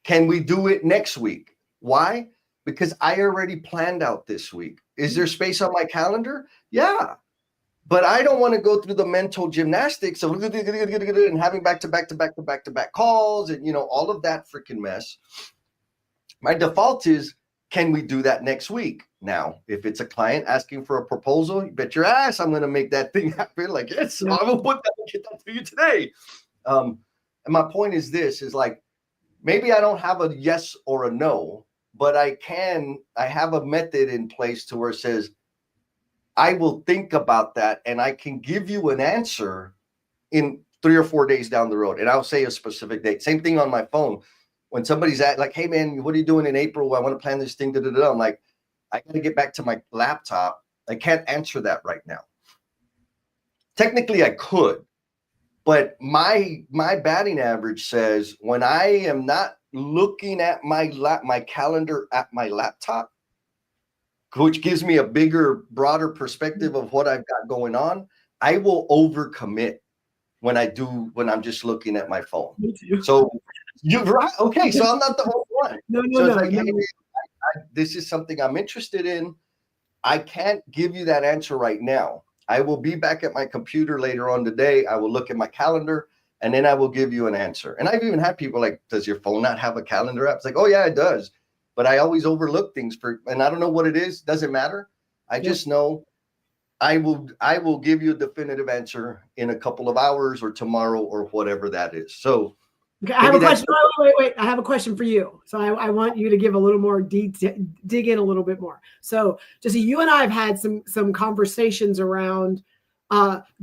Can we do it next week? Why? Because I already planned out this week. Is there space on my calendar? Yeah. But I don't want to go through the mental gymnastics of and having back-to-back calls and, all of that freaking mess. My default is, can we do that next week? Now, if it's a client asking for a proposal, you bet your ass I'm going to make that thing happen. Like, yes, yeah. I'm going to put that and get that to you today. And my point is this, is like, maybe I don't have a yes or a no, but I have a method in place to where it says, I will think about that and I can give you an answer in 3 or 4 days down the road. And I'll say a specific date. Same thing on my phone. When somebody's like, hey man, what are you doing in April? I want to plan this thing. I'm like, I got to get back to my laptop. I can't answer that right now. Technically I could, but my batting average says when I am not looking at my calendar at my laptop, which gives me a bigger, broader perspective of what I've got going on, I will overcommit when I'm just looking at my phone. Me too. So you're right. Okay, so I'm not the only one. No. It's like, hey, this is something I'm interested in. I can't give you that answer right now. I will be back at my computer later on today. I will look at my calendar, and then I will give you an answer. And I've even had people like, does your phone not have a calendar app? It's like, oh yeah, it does. But I always overlook things and I don't know what it is. Doesn't matter. I just know I will give you a definitive answer in a couple of hours or tomorrow or whatever that is. So okay, I have a question. Wait. I have a question for you. So I want you to give a little more detail, dig in a little bit more. So Jesse, you and I have had some conversations around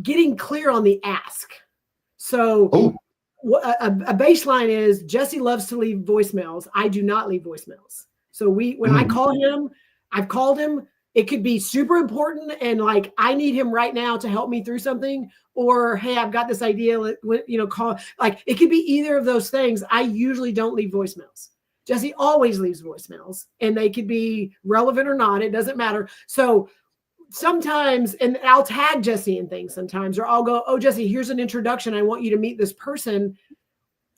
getting clear on the ask. So a baseline is Jesse loves to leave voicemails. I do not leave voicemails. So when I call him, I've called him. It could be super important and like I need him right now to help me through something, or hey, I've got this idea. Call. Like it could be either of those things. I usually don't leave voicemails. Jesse always leaves voicemails, and they could be relevant or not. It doesn't matter. So sometimes, and I'll tag Jesse in things sometimes, or I'll go, oh, Jesse, here's an introduction. I want you to meet this person.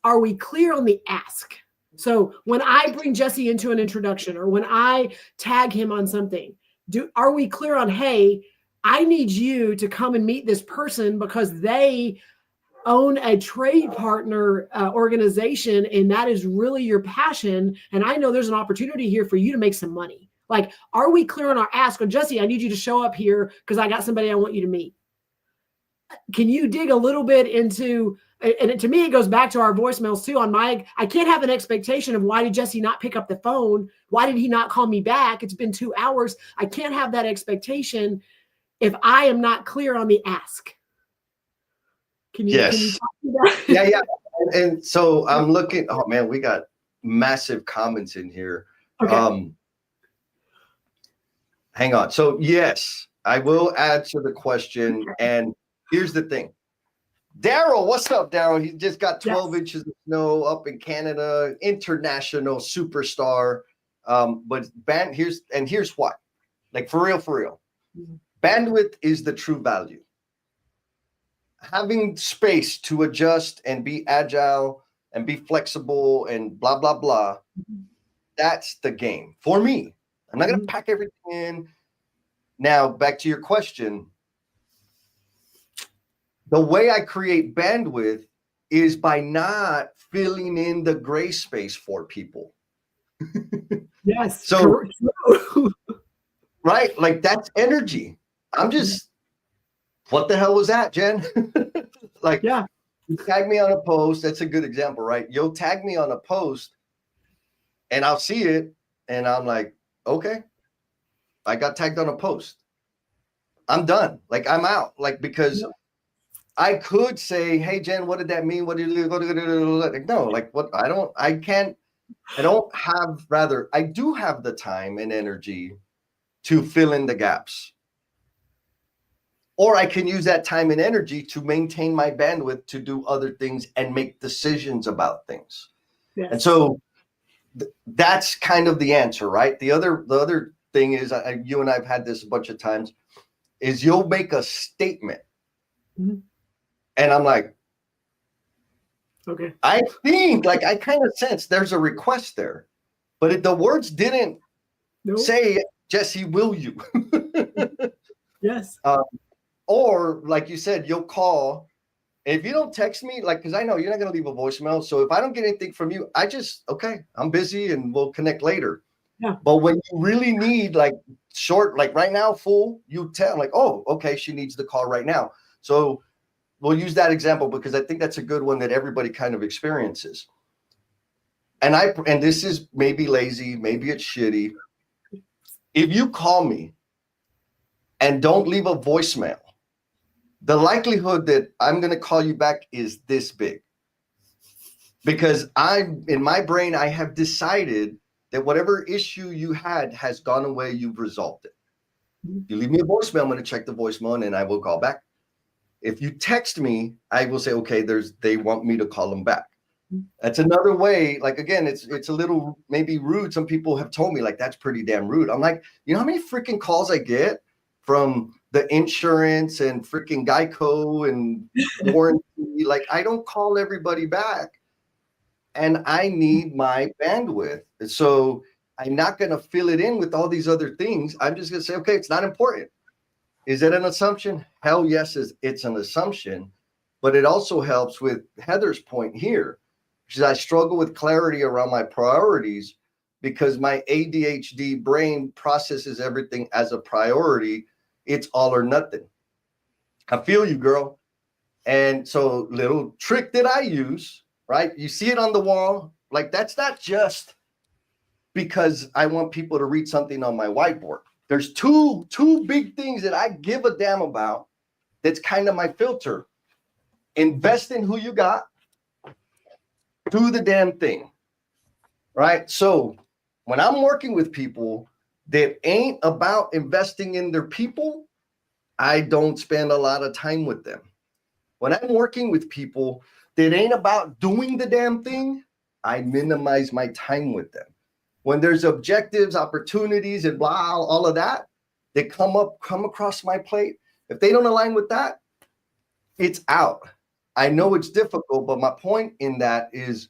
Are we clear on the ask? So when I bring Jesse into an introduction, or when I tag him on something, are we clear on, hey, I need you to come and meet this person because they own a trade partner organization, and that is really your passion. And I know there's an opportunity here for you to make some money. Like, are we clear on our ask? Or Jesse, I need you to show up here because I got somebody I want you to meet. Can you dig a little bit into, and to me, it goes back to our voicemails too. I can't have an expectation of why did Jesse not pick up the phone? Why did he not call me back? It's been 2 hours. I can't have that expectation if I am not clear on the ask. Can you talk to that? Yeah. And so I'm looking, oh man, we got massive comments in here. Okay. Hang on. So yes, I will answer the question. And here's the thing. Daryl, what's up, Daryl? He just got 12 inches of snow up in Canada, international superstar. But here's why. Like for real. Bandwidth is the true value. Having space to adjust and be agile and be flexible and blah, blah, blah. That's the game for me. I'm not going to pack everything in. Now, back to your question. The way I create bandwidth is by not filling in the gray space for people. Yes. So, right? Like that's energy. I'm just, what the hell was that, Jen? Like, yeah. You tag me on a post. That's a good example, right? You'll tag me on a post and I'll see it. And I'm like, okay, I got tagged on a post. I'm done. Like I'm out. Like, because I could say, hey, Jen, what did that mean? What did you like? No, like what? I do have the time and energy to fill in the gaps. Or I can use that time and energy to maintain my bandwidth to do other things and make decisions about things. Yes. And so that's kind of the answer, right? The other thing is, you and I've had this a bunch of times, is you'll make a statement. Mm-hmm. And I'm like, okay, I think like I kind of sense there's a request there, but the words didn't say, Jesse, will you? Yes. Or like you said, you'll call. If you don't text me, like, because I know you're not going to leave a voicemail. So if I don't get anything from you, okay, I'm busy and we'll connect later. Yeah. But when you really need like short, like right now, full, you tell like, oh, okay, she needs the call right now. So we'll use that example because I think that's a good one that everybody kind of experiences. And this is maybe lazy, maybe it's shitty. If you call me and don't leave a voicemail, the likelihood that I'm going to call you back is this big. Because in my brain, I have decided that whatever issue you had has gone away, you've resolved it. You leave me a voicemail, I'm going to check the voicemail and I will call back. If you text me, I will say, okay, they want me to call them back. That's another way. Like, again, it's a little maybe rude. Some people have told me like, that's pretty damn rude. I'm like, you know how many freaking calls I get from the insurance and freaking Geico and warranty? Like, I don't call everybody back and I need my bandwidth. So I'm not going to fill it in with all these other things. I'm just going to say, okay, it's not important. Is it an assumption? Hell yes, it's an assumption. But it also helps with Heather's point here, which is I struggle with clarity around my priorities because my ADHD brain processes everything as a priority. It's all or nothing. I feel you, girl. And so little trick that I use, right? You see it on the wall. Like, that's not just because I want people to read something on my whiteboard. There's two big things that I give a damn about. That's kind of my filter. Invest in who you got. Do the damn thing, right? So when I'm working with people that ain't about investing in their people, I don't spend a lot of time with them. When I'm working with people that ain't about doing the damn thing, I minimize my time with them. When there's objectives, opportunities, and blah, all of that come across my plate, if they don't align with that, it's out. I know it's difficult, but my point in that is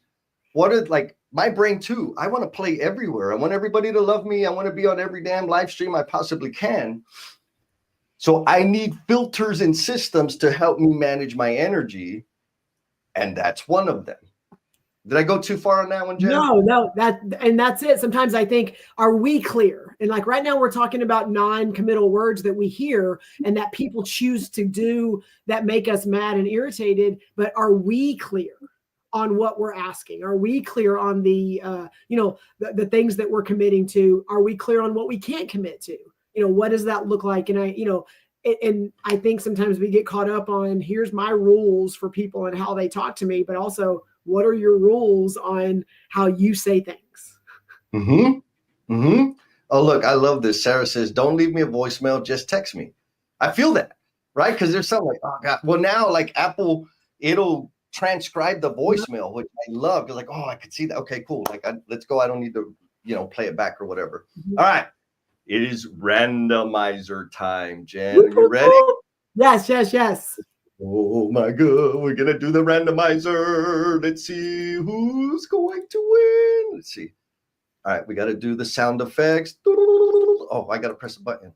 like my brain too. I want to play everywhere. I want everybody to love me. I want to be on every damn live stream I possibly can. So I need filters and systems to help me manage my energy. And that's one of them. Did I go too far on that one, Jen? No, that's it. Sometimes I think, are we clear? And like right now we're talking about non-committal words that we hear and that people choose to do that make us mad and irritated. But are we clear on what we're asking? Are we clear on the things that we're committing to? Are we clear on what we can't commit to? What does that look like? And I think sometimes we get caught up on here's my rules for people and how they talk to me, but also what are your rules on how you say things? Mm-hmm. Mm-hmm. Oh, look, I love this. Sarah says, don't leave me a voicemail, just text me. I feel that, right? Because there's something like, oh God. Well, now like Apple, it'll transcribe the voicemail, which I love. You're like, oh, I could see that. Okay, cool. Like, let's go. I don't need to, play it back or whatever. Mm-hmm. All right. It is randomizer time, Jen. Are you ready? Yes. Oh my God, we're going to do the randomizer. Let's see who's going to win. Let's see. All right, we got to do the sound effects. Oh, I got to press a button.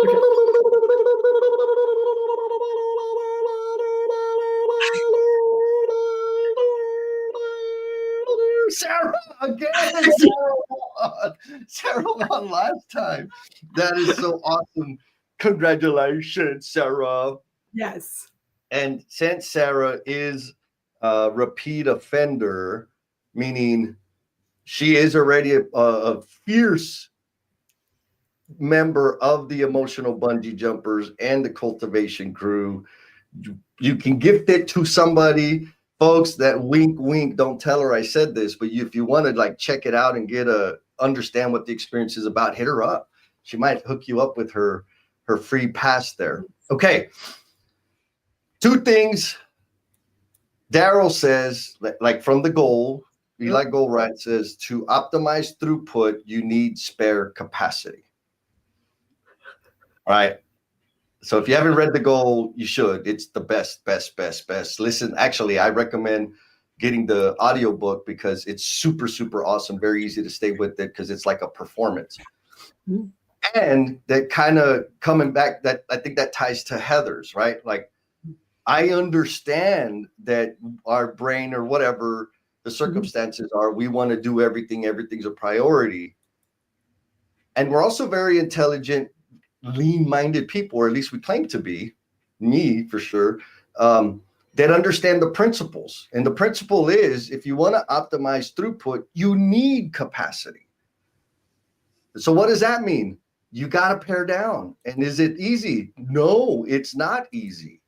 Okay. Sarah again. Sarah won last time. That is so awesome. Congratulations, Sarah. Yes. And since Sarah is a repeat offender, meaning she is already a fierce member of the Emotional Bungee Jumpers and the Cultivation Crew, you can gift it to somebody. Folks, that wink, wink, don't tell her I said this, but if you want to like check it out and understand what the experience is about, hit her up. She might hook you up with her free pass there. Okay. 2 things. Daryl says, like from the goal, Eli Goldright says, to optimize throughput, you need spare capacity. All right. So if you haven't read the goal, you should. It's the best. Listen, actually, I recommend getting the audiobook because it's super, super awesome. Very easy to stay with it because it's like a performance. Mm-hmm. And that kind of coming back, that I think that ties to Heather's, right? Like, I understand that our brain or whatever the circumstances are, we want to do everything. Everything's a priority. And we're also very intelligent, lean-minded people, or at least we claim to be, me for sure, that understand the principles. And the principle is, if you want to optimize throughput, you need capacity. So what does that mean? You got to pare down. And is it easy? No, it's not easy.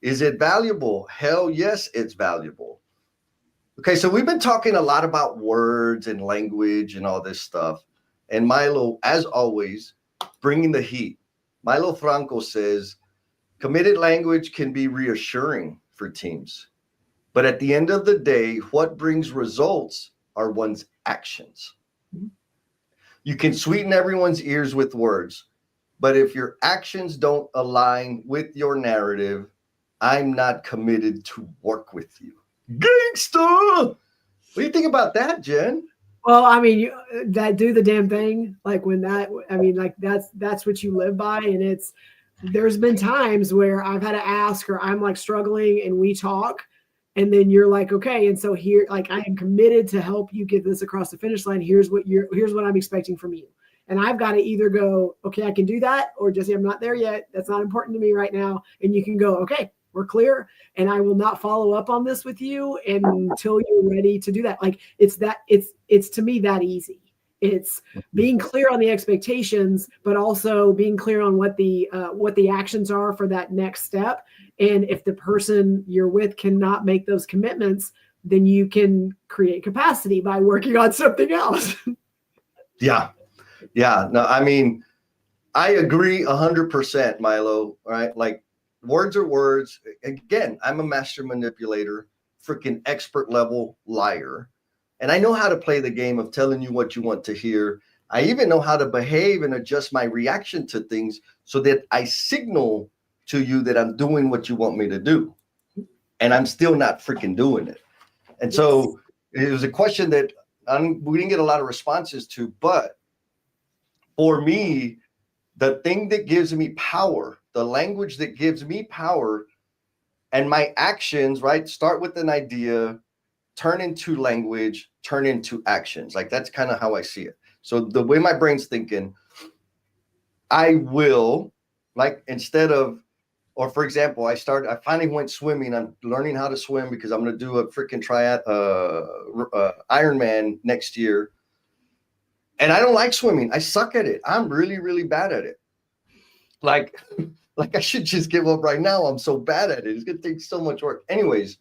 Is it valuable? Hell yes, it's valuable. Okay, so we've been talking a lot about words and language and all this stuff. And Milo, as always, bringing the heat. Milo Franco says, committed language can be reassuring for teams. But at the end of the day, what brings results are one's actions. You can sweeten everyone's ears with words, but if your actions don't align with your narrative, I'm not committed to work with you. Gangsta! What do you think about that, Jen? Well, I mean, that do the damn thing. Like when that, I mean, like that's what you live by. And there's been times where I've had to ask, or I'm like struggling and we talk, and then you're like, okay. And so here, like, I am committed to help you get this across the finish line. Here's what I'm expecting from you. And I've got to either go, okay, I can do that, or just, I'm not there yet. That's not important to me right now. And you can go, okay, we're clear, and I will not follow up on this with you until you're ready to do that. Like, it's to me that easy. It's being clear on the expectations, but also being clear on what the actions are for that next step. And if the person you're with cannot make those commitments, then you can create capacity by working on something else. Yeah. No, I mean, I agree 100%, Milo. Right? Like, words are words. Again, I'm a master manipulator, freaking expert level liar. And I know how to play the game of telling you what you want to hear. I even know how to behave and adjust my reaction to things so that I signal to you that I'm doing what you want me to do. And I'm still not freaking doing it. And so it was a question that we didn't get a lot of responses to. But for me, the thing that gives me power, the language that gives me power, and my actions, right, start with an idea, turn into language, turn into actions. Like, that's kind of how I see it. So the way my brain's thinking, I will, like, instead of, or for example, I finally went swimming. I'm learning how to swim because I'm going to do a freaking Ironman next year. And I don't like swimming. I suck at it. I'm really, really bad at it. Like I should just give up right now. I'm so bad at it. It's going to take so much work. Anyways,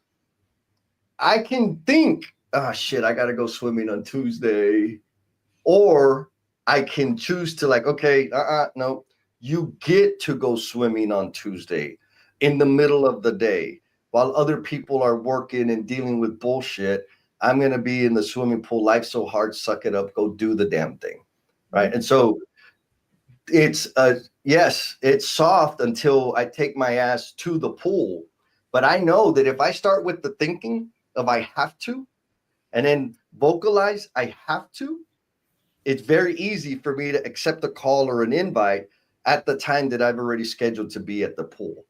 I can think, oh shit, I got to go swimming on Tuesday. Or I can choose to, like, okay, no, you get to go swimming on Tuesday in the middle of the day while other people are working and dealing with bullshit. I'm going to be in the swimming pool. Life's so hard. Suck it up. Go do the damn thing. Right. And so it's yes, it's soft until I take my ass to the pool. But I know that if I start with the thinking of I have to, and then vocalize I have to, it's very easy for me to accept a call or an invite at the time that I've already scheduled to be at the pool.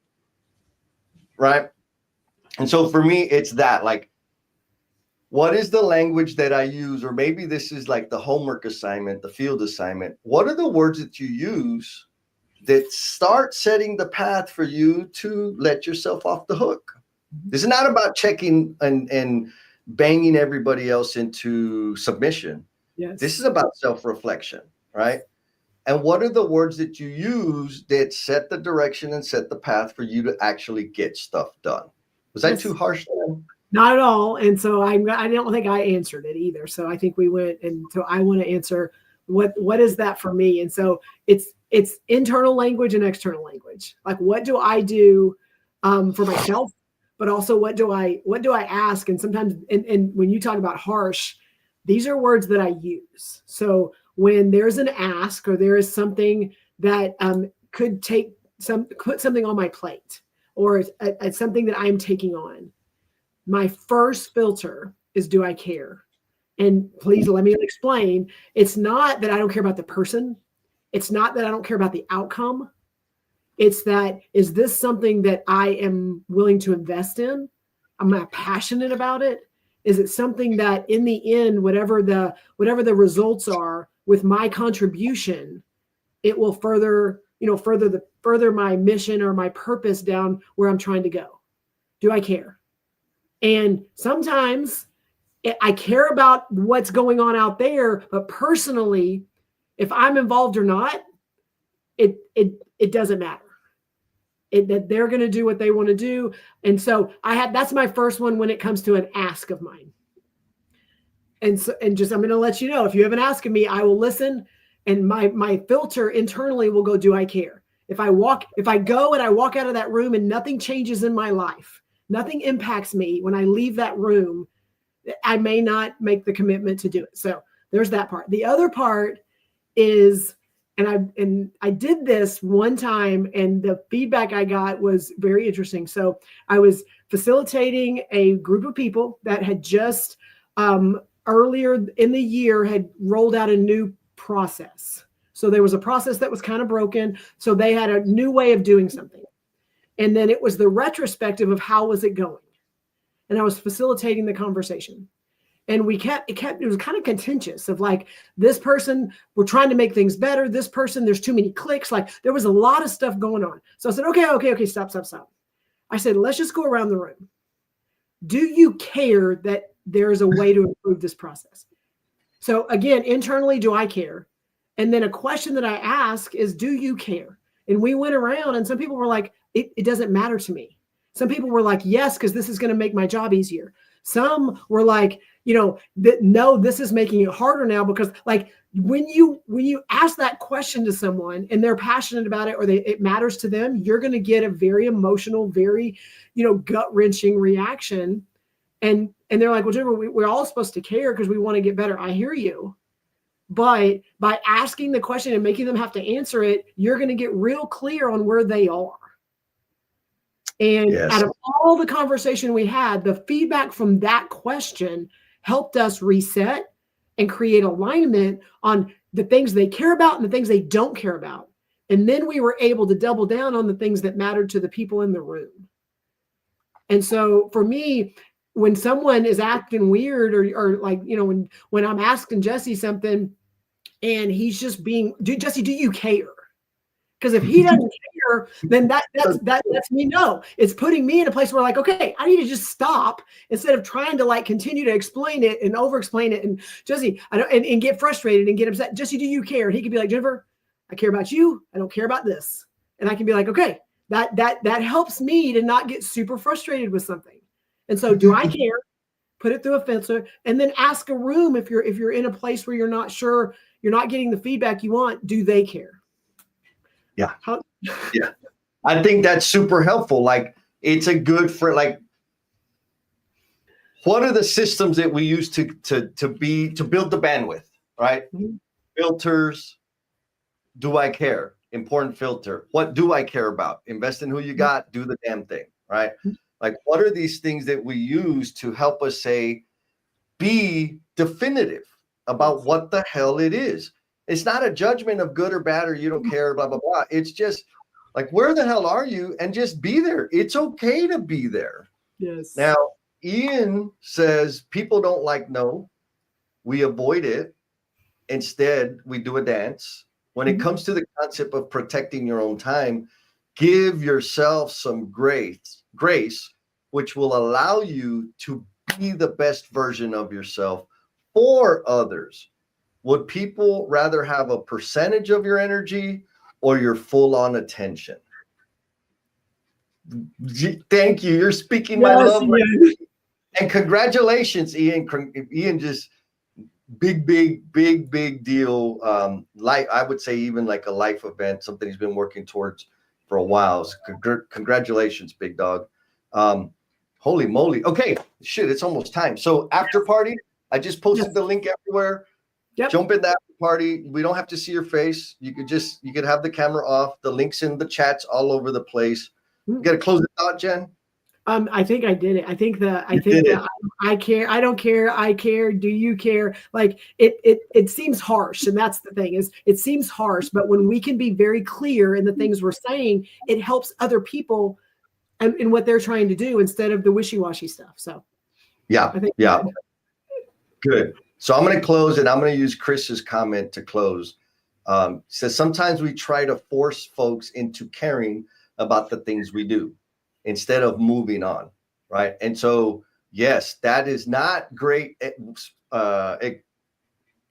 Right. And so for me, it's that, like, what is the language that I use? Or maybe this is like the homework assignment, the field assignment. What are the words that you use that start setting the path for you to let yourself off the hook? This is not about checking and banging everybody else into submission. Yes. This is about self-reflection, right? And what are the words that you use that set the direction and set the path for you to actually get stuff done? Was that too harsh? Not at all. And so I don't think I answered it either. So I think we went, and so I want to answer what is that for me? And so it's internal language and external language. Like, what do I do for myself, but also what do I ask? And sometimes, and when you talk about harsh, these are words that I use. So when there's an ask, or there is something that could put something on my plate, or it's something that I'm taking on, my first filter is, do I care? And please let me explain. It's not that I don't care about the person. It's not that I don't care about the outcome. It's that, is this something that I am willing to invest in? Am I passionate about it? Is it something that in the end, whatever the results are with my contribution, it will further my mission or my purpose down where I'm trying to go? Do I care? And sometimes I care about what's going on out there, but personally, if I'm involved or not, it doesn't matter. That they're going to do what they want to do. And so that's my first one when it comes to an ask of mine. And I'm going to let you know, if you have an ask of me, I will listen. And my filter internally will go, do I care? If I go and I walk out of that room and nothing changes in my life, nothing impacts me when I leave that room, I may not make the commitment to do it. So there's that part. The other part is, and I did this one time, and the feedback I got was very interesting. So I was facilitating a group of people that had just earlier in the year had rolled out a new process. So there was a process that was kind of broken. So they had a new way of doing something. And then it was the retrospective of how was it going. And I was facilitating the conversation. And it was kind of contentious of like, this person, we're trying to make things better. This person, there's too many clicks. Like there was a lot of stuff going on. So I said, okay, stop. I said, let's just go around the room. Do you care that there's a way to improve this process? So again, internally, do I care? And then a question that I ask is, do you care? And we went around and some people were like, it doesn't matter to me. Some people were like, yes, because this is going to make my job easier. Some were like, no, this is making it harder now, because like when you ask that question to someone and they're passionate about it, or it matters to them, you're going to get a very emotional, very, gut wrenching reaction. And they're like, well, Jennifer, we're all supposed to care because we want to get better. I hear you. But by asking the question and making them have to answer it, you're going to get real clear on where they are. And out of all the conversation we had, the feedback from that question helped us reset and create alignment on the things they care about and the things they don't care about. And then we were able to double down on the things that mattered to the people in the room. And so for me, when someone is acting weird or like, when I'm asking Jesse something and he's just Jesse, do you care? Because if he doesn't care, then that's me. No, it's putting me in a place where like, okay, I need to just stop instead of trying to like continue to explain it and over explain it. And Jesse, and get frustrated and get upset. Jesse, do you care? And he could be like, Jennifer, I care about you. I don't care about this. And I can be like, okay, that helps me to not get super frustrated with something. And so do I care? Put it through a filter and then ask a room if you're in a place where you're not sure, you're not getting the feedback you want. Do they care? Yeah. Yeah. I think that's super helpful. Like it's a good for like, what are the systems that we use to build the bandwidth, right? Mm-hmm. Filters. Do I care? Important filter. What do I care about? Invest in who you got, do the damn thing, right? Mm-hmm. Like what are these things that we use to help us be definitive about what the hell it is? It's not a judgment of good or bad or you don't care, blah, blah, blah. It's just like, where the hell are you? And just be there. It's okay to be there. Yes. Now, Ian says people don't like no. We avoid it. Instead, we do a dance. When it comes to the concept of protecting your own time, give yourself some grace, which will allow you to be the best version of yourself for others. Would people rather have a percentage of your energy or your full-on attention? Thank you. You're speaking my love. Ian. And congratulations, Ian. Ian just big deal. I would say even like a life event, something he's been working towards for a while. So congratulations, big dog. Holy moly. Okay, shit, it's almost time. So after party, I just posted the link everywhere. Yep. Jump in that party. We don't have to see your face. You could have the camera off. The links in the chats all over the place. You got to close it out, Jen. I think I did it. I think You did it. I care, I don't care, I care, do you care? Like it seems harsh. And that's the thing, is it seems harsh, but when we can be very clear in the things we're saying, it helps other people in what they're trying to do instead of the wishy-washy stuff. So Yeah. I think Yeah. Good. So I'm going to close, and I'm going to use Chris's comment to close. Says sometimes we try to force folks into caring about the things we do instead of moving on, right? And so, yes, that is not great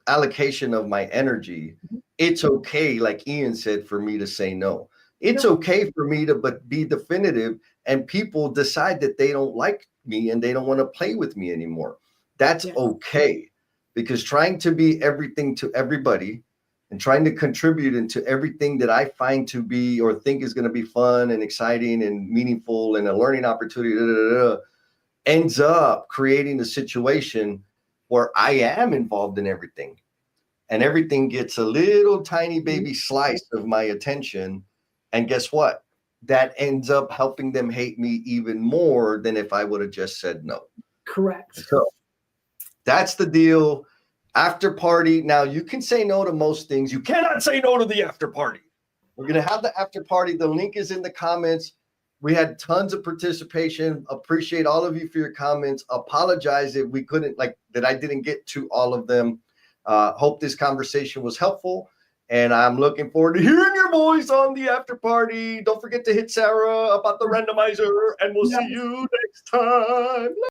allocation of my energy. It's okay, like Ian said, for me to say no. It's okay for me to be definitive, and people decide that they don't like me and they don't want to play with me anymore. That's okay, because trying to be everything to everybody and trying to contribute into everything that I find to be or think is going to be fun and exciting and meaningful and a learning opportunity ends up creating a situation where I am involved in everything, and everything gets a little tiny baby slice of my attention. And guess what? That ends up helping them hate me even more than if I would have just said no. Correct. So that's the deal. After party. Now you can say no to most things. You cannot say no to the after party. We're going to have the after party. The link is in the comments. We had tons of participation. Appreciate all of you for your comments. Apologize if we couldn't, like, that I didn't get to all of them. Hope this conversation was helpful, and I'm looking forward to hearing your voice on the after party. Don't forget to hit Sarah about the randomizer, and we'll see you next time.